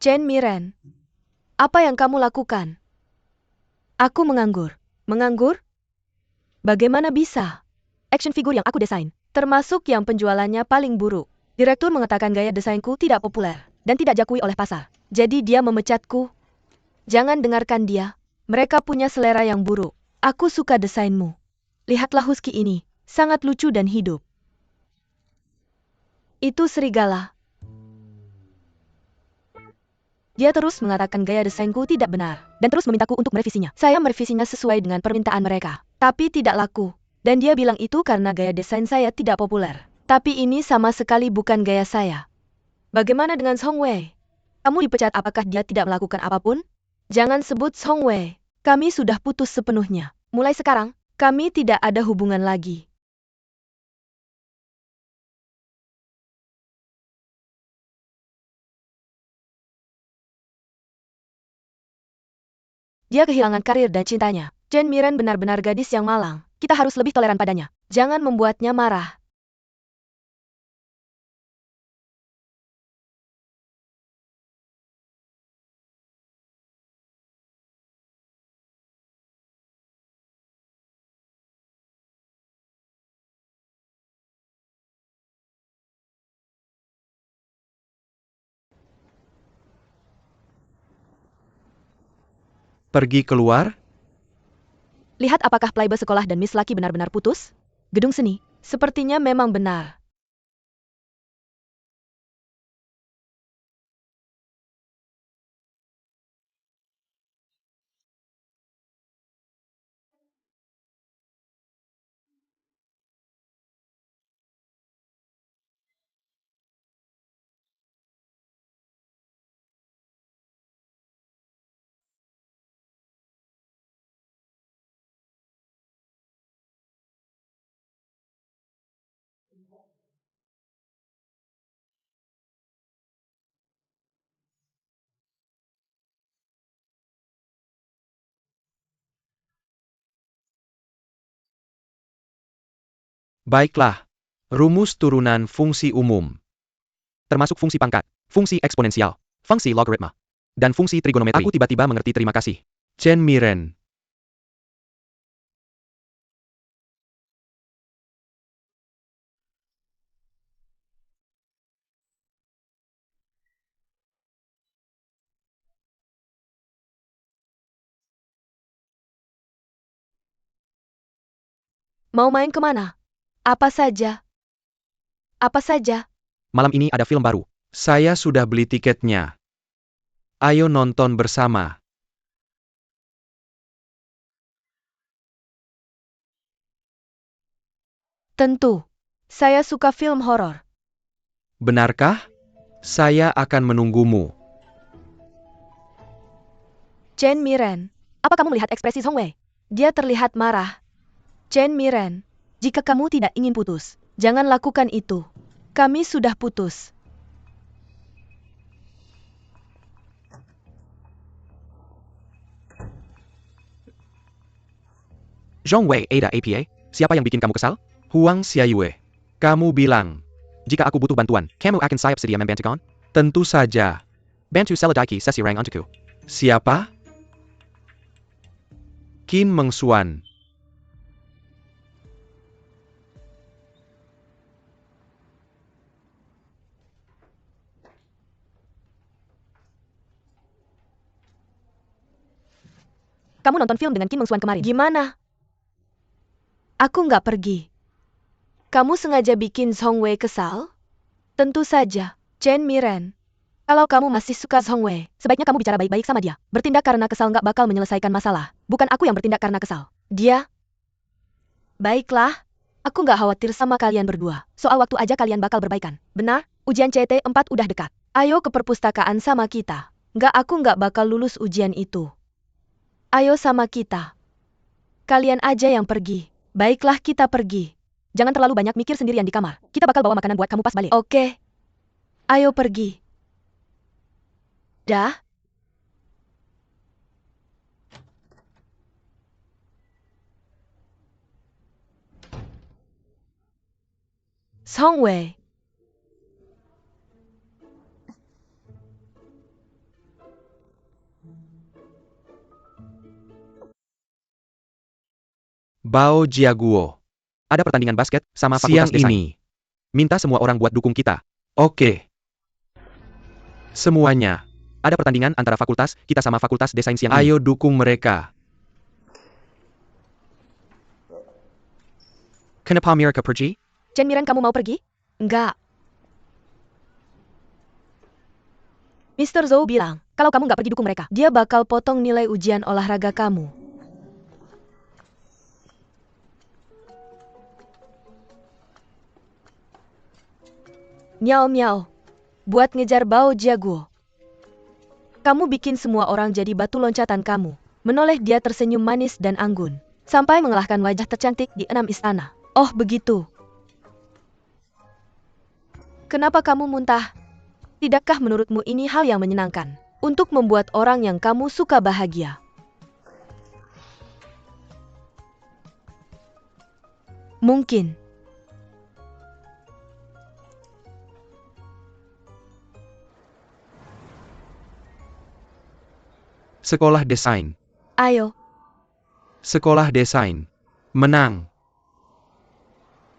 [SPEAKER 1] Chen Miren, apa yang kamu lakukan? Aku menganggur. Menganggur? Bagaimana bisa? Action figure yang aku desain, termasuk yang penjualannya paling buruk. Direktur mengatakan gaya desainku tidak populer dan tidak diakui oleh pasar. Jadi dia memecatku. Jangan dengarkan dia. Mereka punya selera yang buruk. Aku suka desainmu. Lihatlah husky ini. Sangat lucu dan hidup. Itu serigala. Dia terus mengatakan gaya desainku tidak benar, dan terus memintaku untuk merevisinya. Saya merevisinya sesuai dengan permintaan mereka, tapi tidak laku. Dan dia bilang itu karena gaya desain saya tidak populer. Tapi ini sama sekali bukan gaya saya. Bagaimana dengan Song Wei? Kamu dipecat apakah dia tidak melakukan apapun? Jangan sebut Song Wei. Kami sudah putus sepenuhnya. Mulai sekarang, kami tidak ada hubungan lagi. Dia kehilangan karir dan cintanya. Chen Miren benar-benar gadis yang malang. Kita harus lebih toleran padanya. Jangan membuatnya marah.
[SPEAKER 2] Pergi keluar?
[SPEAKER 1] Lihat apakah playba sekolah dan Miss Lucky benar-benar putus? Gedung seni, sepertinya memang benar.
[SPEAKER 2] Baiklah. Rumus turunan fungsi umum. Termasuk fungsi pangkat, fungsi eksponensial, fungsi logaritma, dan fungsi trigonometri. Aku tiba-tiba mengerti, terima kasih. Chen Miren.
[SPEAKER 1] Mau main kemana? Apa saja? Apa saja?
[SPEAKER 2] Malam ini ada film baru. Saya sudah beli tiketnya. Ayo nonton bersama.
[SPEAKER 1] Tentu. Saya suka film horor.
[SPEAKER 2] Benarkah? Saya akan menunggumu.
[SPEAKER 1] Chen Miren, apa kamu melihat ekspresi Song Wei? Dia terlihat marah. Chen Miren, jika kamu tidak ingin putus, jangan lakukan itu. Kami sudah putus.
[SPEAKER 2] Zhong Wei Ada APA, siapa yang bikin kamu kesal? Huang Xiaiyue. Kamu bilang, jika aku butuh bantuan, kamu akan siap sedia membantukan? Tentu saja. Bantu seladaki sesi rang untukku. Siapa? Kim Mengsuan.
[SPEAKER 1] Kamu nonton film dengan Kim Mengsuan kemarin. Gimana? Aku nggak pergi. Kamu sengaja bikin Song Wei kesal? Tentu saja, Chen Miren. Kalau kamu masih suka Song Wei, sebaiknya kamu bicara baik-baik sama dia. Bertindak karena kesal nggak bakal menyelesaikan masalah. Bukan aku yang bertindak karena kesal. Dia? Baiklah. Aku nggak khawatir sama kalian berdua. Soal waktu aja kalian bakal berbaikan. Benar? Ujian CT4 udah dekat. Ayo ke perpustakaan sama kita. Aku nggak bakal lulus ujian itu. Ayo sama kita. Kalian aja yang pergi. Baiklah, kita pergi. Jangan terlalu banyak mikir sendirian di kamar. Kita bakal bawa makanan buat kamu pas balik. Oke. Ayo pergi. Dah? Song Wei.
[SPEAKER 2] Bao Jiaguo. Ada pertandingan basket sama fakultas desain. Siang ini. Minta semua orang buat dukung kita. Oke. Semuanya. Ada pertandingan antara fakultas kita sama fakultas desain siang ini. Ayo dukung mereka. Kenapa mereka pergi?
[SPEAKER 1] Chen Miren, kamu mau pergi? Enggak. Mr. Zhou bilang, kalau kamu nggak pergi dukung mereka, dia bakal potong nilai ujian olahraga kamu. Miao miao. Buat ngejar Bao Jiaguo. Kamu bikin semua orang jadi batu loncatan kamu. Menoleh dia tersenyum manis dan anggun. Sampai mengalahkan wajah tercantik di 6 istana. Oh begitu. Kenapa kamu muntah? Tidakkah menurutmu ini hal yang menyenangkan? Untuk membuat orang yang kamu suka bahagia. Mungkin.
[SPEAKER 2] Sekolah desain.
[SPEAKER 1] Ayo.
[SPEAKER 2] Sekolah desain. Menang.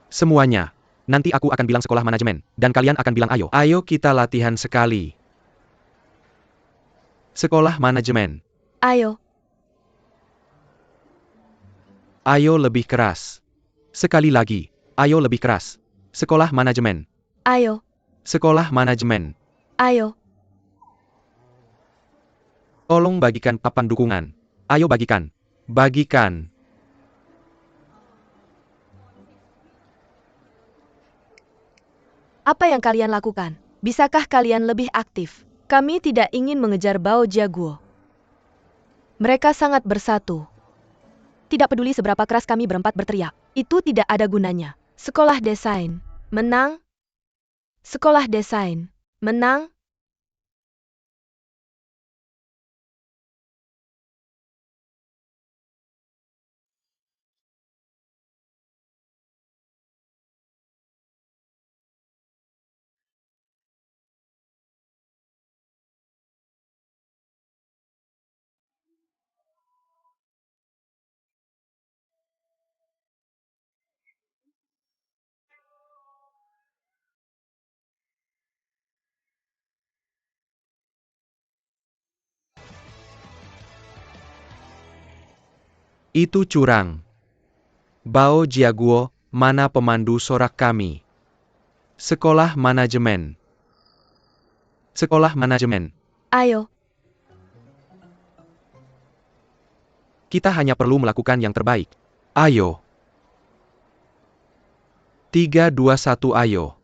[SPEAKER 2] Semuanya. Nanti aku akan bilang sekolah manajemen, dan kalian akan bilang ayo. Ayo kita latihan sekali. Sekolah manajemen.
[SPEAKER 1] Ayo.
[SPEAKER 2] Ayo lebih keras. Sekali lagi, ayo lebih keras. Sekolah manajemen.
[SPEAKER 1] Ayo,
[SPEAKER 2] Sekolah manajemen.
[SPEAKER 1] ayo.
[SPEAKER 2] Tolong bagikan papan dukungan. Ayo bagikan. Bagikan.
[SPEAKER 1] Apa yang kalian lakukan? Bisakah kalian lebih aktif? Kami tidak ingin mengejar Bao Jiaguo. Mereka sangat bersatu. Tidak peduli seberapa keras kami berempat berteriak. Itu tidak ada gunanya. Sekolah desain. Menang. Sekolah desain. Menang.
[SPEAKER 2] Itu curang. Bao Jiaguo, mana pemandu sorak kami? Sekolah manajemen. Sekolah manajemen.
[SPEAKER 1] Ayo.
[SPEAKER 2] Kita hanya perlu melakukan yang terbaik. Ayo. 3, 2, 1, ayo.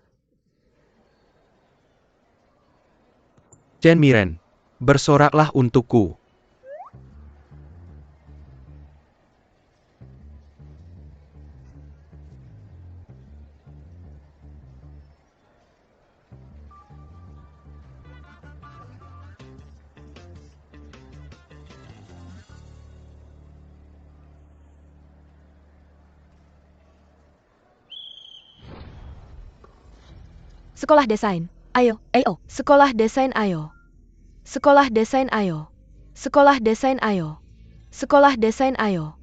[SPEAKER 2] Chen Miren, bersoraklah untukku.
[SPEAKER 1] Sekolah desain. Ayo. Ayo. Sekolah desain ayo. Sekolah desain ayo. Sekolah desain ayo. Sekolah desain ayo.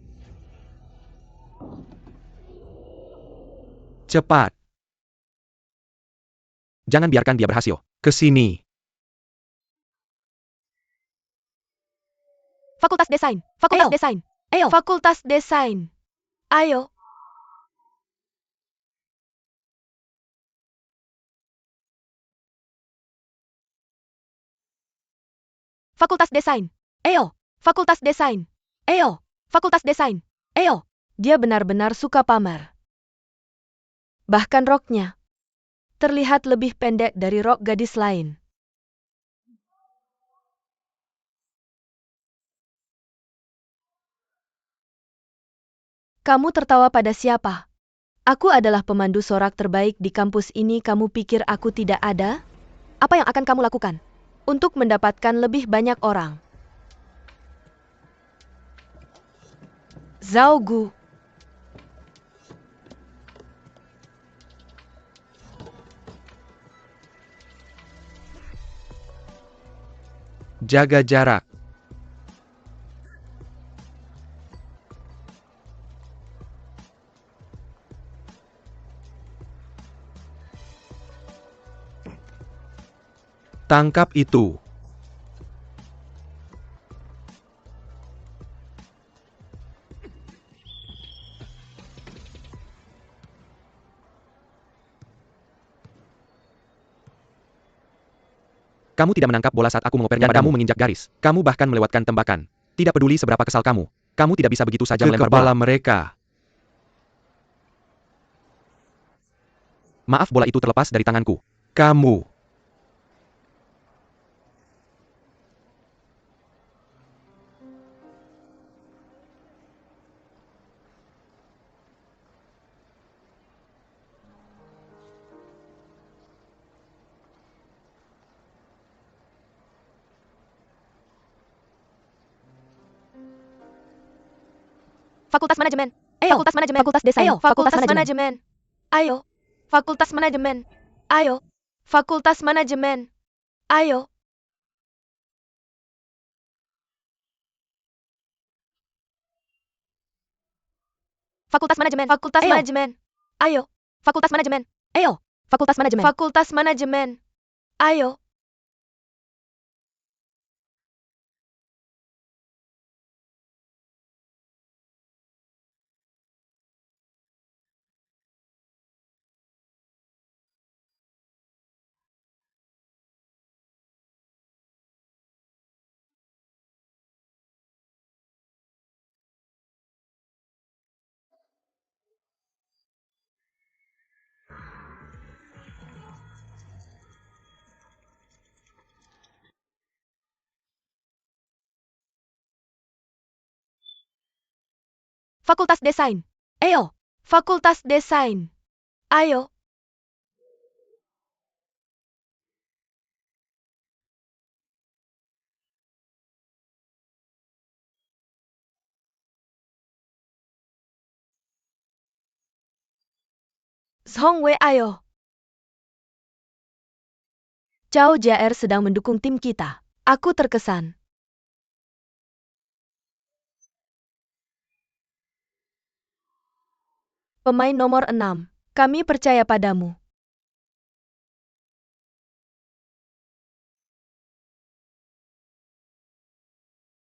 [SPEAKER 2] Cepat. Jangan biarkan dia berhasil. Ke sini.
[SPEAKER 1] Fakultas desain. Fakultas desain. Ayo. Fakultas desain. Ayo. Fakultas desain. Ayo. Fakultas desain. Ayo. Fakultas desain. Ayo. Dia benar-benar suka pamer. Bahkan roknya terlihat lebih pendek dari rok gadis lain. Kamu tertawa pada siapa? Aku adalah pemandu sorak terbaik di kampus ini. Kamu pikir aku tidak ada? Apa yang akan kamu lakukan untuk mendapatkan lebih banyak orang? Zhao Gu.
[SPEAKER 2] Jaga jarak. Tangkap itu. Kamu tidak menangkap bola saat aku mengopernya padamu menginjak garis. Kamu bahkan melewatkan tembakan. Tidak peduli seberapa kesal kamu. Kamu tidak bisa begitu saja melempar bola. Mereka. Maaf, bola itu terlepas dari tanganku. Kamu.
[SPEAKER 1] Fakultas manajemen. Ayo. Fakultas manajemen. Fakultas desain. Ayo. Fakultas manajemen. Ayo. Fakultas manajemen. Ayo. Fakultas manajemen. Ayo. Fakultas manajemen. Fakultas manajemen. Ayo. Fakultas manajemen. Ayo. Fakultas manajemen. Fakultas manajemen. Ayo. Fakultas Desain. Ayo, Fakultas Desain. Ayo. Zhongwei, ayo. Cao JR sedang mendukung tim kita. Aku terkesan. Pemain nomor 6. Kami percaya padamu.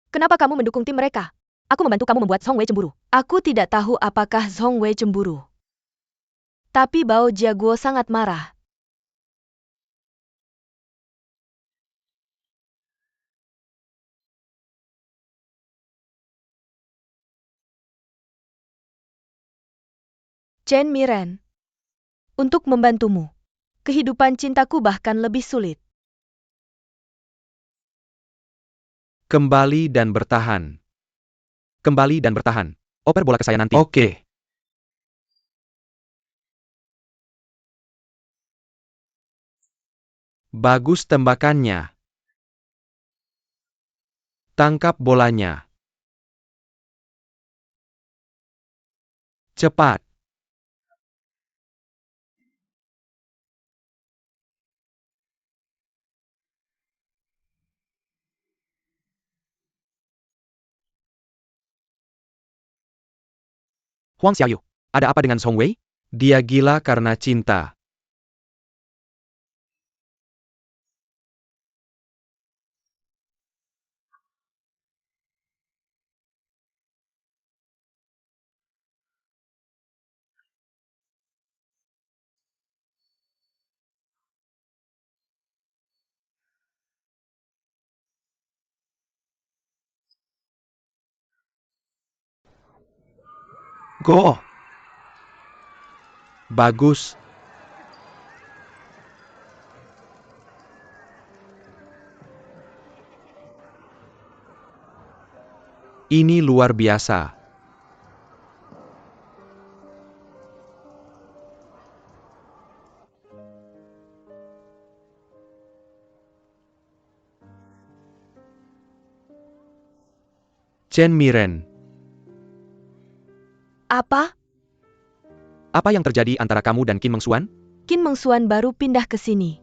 [SPEAKER 1] Kenapa kamu mendukung tim mereka? Aku membantu kamu membuat Zhongwei cemburu. Aku tidak tahu apakah Zhongwei cemburu. Tapi Bao Jiaguo sangat marah. Chen Miren. Untuk membantumu. Kehidupan cintaku bahkan lebih sulit.
[SPEAKER 2] Kembali dan bertahan. Kembali dan bertahan. Oper bola ke saya nanti. Oke. Bagus tembakannya. Tangkap bolanya. Cepat. Huang Xiaoyu, ada apa dengan Zhongwei? Dia gila karena cinta. Go! Bagus. Ini luar biasa. Chen Miren.
[SPEAKER 1] Apa?
[SPEAKER 2] Apa yang terjadi antara kamu dan Qin Mengxuan?
[SPEAKER 1] Qin Mengxuan baru pindah ke sini.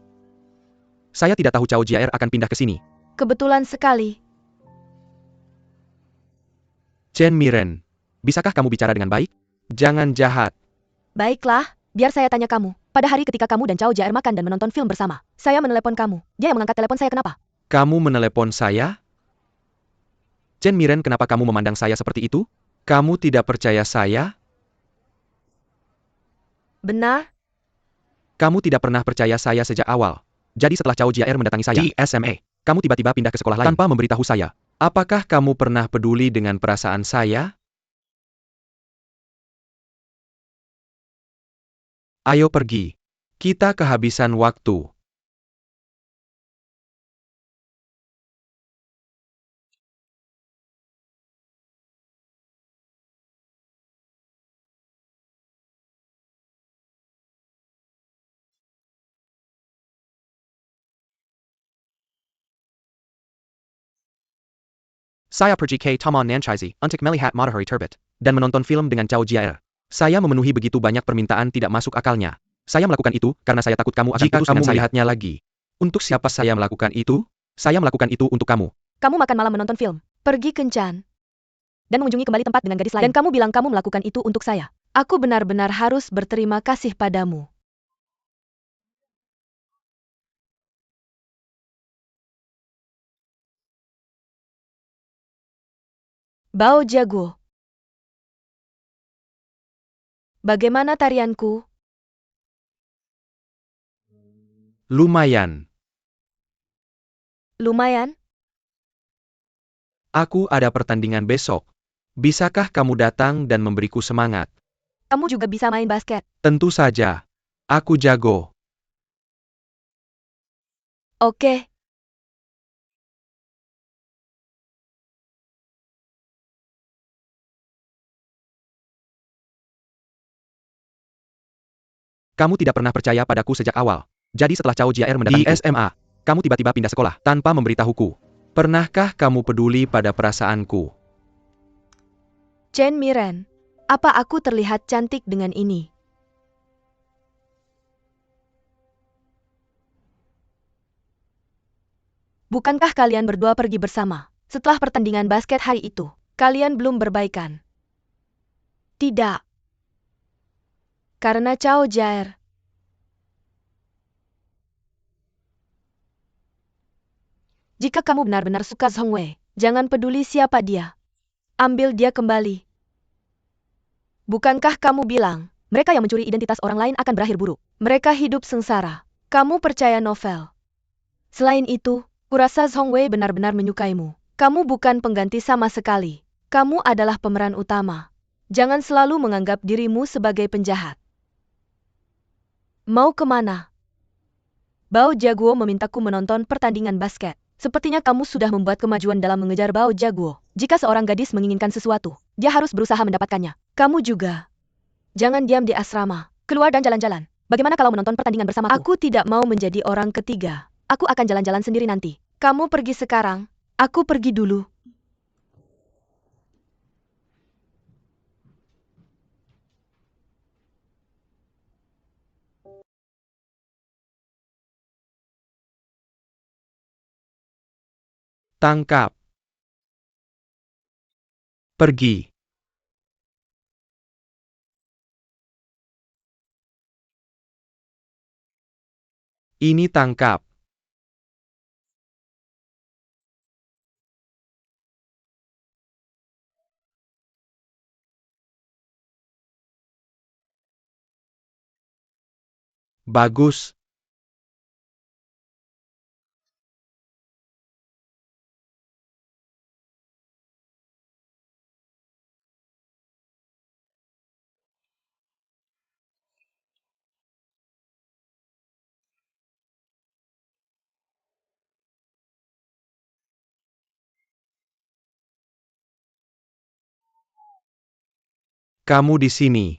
[SPEAKER 2] Saya tidak tahu Cao Jiaer akan pindah ke sini.
[SPEAKER 1] Kebetulan sekali.
[SPEAKER 2] Chen Miren, bisakah kamu bicara dengan baik? Jangan jahat.
[SPEAKER 1] Baiklah, biar saya tanya kamu. Pada hari ketika kamu dan Cao JR makan dan menonton film bersama, saya menelepon kamu. Dia yang mengangkat telepon saya, kenapa?
[SPEAKER 2] Kamu menelepon saya? Chen Miren, kenapa kamu memandang saya seperti itu? Kamu tidak percaya saya?
[SPEAKER 1] Benar?
[SPEAKER 2] Kamu tidak pernah percaya saya sejak awal. Jadi setelah Cao Jiaer mendatangi saya di SMA, kamu tiba-tiba pindah ke sekolah lain tanpa memberitahu saya. Apakah kamu pernah peduli dengan perasaan saya? Ayo pergi. Kita kehabisan waktu. Saya pergi ke Taman Nanchaizi untuk melihat matahari terbit dan menonton film dengan Cao Jiaer. Saya memenuhi begitu banyak permintaan tidak masuk akalnya. Saya melakukan itu karena saya takut kamu akan putus dengan saya. Jika kamu melihatnya lagi, untuk siapa saya melakukan itu? Saya melakukan itu untuk kamu.
[SPEAKER 1] Kamu makan malam menonton film, pergi kencan, dan mengunjungi kembali tempat dengan gadis lain. Dan kamu bilang kamu melakukan itu untuk saya. Aku benar-benar harus berterima kasih padamu. Bao Jiaguo. Bagaimana tarianku?
[SPEAKER 2] Lumayan.
[SPEAKER 1] Lumayan?
[SPEAKER 2] Aku ada pertandingan besok. Bisakah kamu datang dan memberiku semangat?
[SPEAKER 1] Kamu juga bisa main basket.
[SPEAKER 2] Tentu saja. Aku jago.
[SPEAKER 1] Oke.
[SPEAKER 2] Kamu tidak pernah percaya padaku sejak awal. Jadi setelah Cao Jiaer mendatangi SMA, kamu tiba-tiba pindah sekolah tanpa memberitahuku. Pernahkah kamu peduli pada perasaanku?
[SPEAKER 1] Chen Miren, apa aku terlihat cantik dengan ini? Bukankah kalian berdua pergi bersama setelah pertandingan basket hari itu? Kalian belum berbaikan. Tidak. Karena Cao Jiaer. Jika kamu benar-benar suka Zhong Wei, jangan peduli siapa dia. Ambil dia kembali. Bukankah kamu bilang, mereka yang mencuri identitas orang lain akan berakhir buruk? Mereka hidup sengsara. Kamu percaya novel. Selain itu, kurasa Zhong Wei benar-benar menyukaimu. Kamu bukan pengganti sama sekali. Kamu adalah pemeran utama. Jangan selalu menganggap dirimu sebagai penjahat. Mau kemana? Bao Jaguo memintaku menonton pertandingan basket. Sepertinya kamu sudah membuat kemajuan dalam mengejar Bao Jaguo. Jika seorang gadis menginginkan sesuatu, dia harus berusaha mendapatkannya. Kamu juga. Jangan diam di asrama. Keluar dan jalan-jalan. Bagaimana kalau menonton pertandingan bersama aku? Aku tidak mau menjadi orang ketiga. Aku akan jalan-jalan sendiri nanti. Kamu pergi sekarang. Aku pergi dulu.
[SPEAKER 2] Tangkap. Pergi. Ini tangkap. Bagus. Kamu di sini.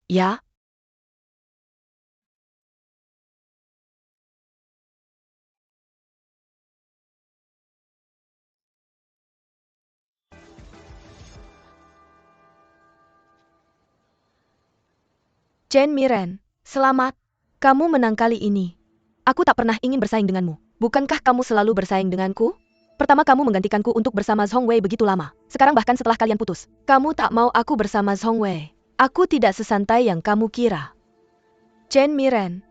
[SPEAKER 1] Ya? Chen Miren, selamat. Kamu menang kali ini. Aku tak pernah ingin bersaing denganmu. Bukankah kamu selalu bersaing denganku? Pertama kamu menggantikanku untuk bersama Zhong Wei begitu lama. Sekarang bahkan setelah kalian putus. Kamu tak mau aku bersama Zhong Wei. Aku tidak sesantai yang kamu kira. Chen Miren,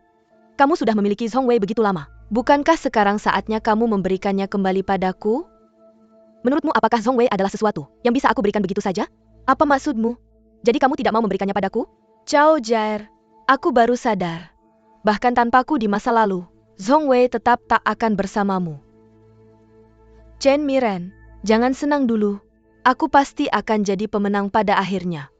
[SPEAKER 1] kamu sudah memiliki Zhong Wei begitu lama. Bukankah sekarang saatnya kamu memberikannya kembali padaku? Menurutmu apakah Zhong Wei adalah sesuatu yang bisa aku berikan begitu saja? Apa maksudmu? Jadi kamu tidak mau memberikannya padaku? Cao Jiaer, aku baru sadar. Bahkan tanpaku di masa lalu, Zhong Wei tetap tak akan bersamamu. Chen Miren, jangan senang dulu. Aku pasti akan jadi pemenang pada akhirnya.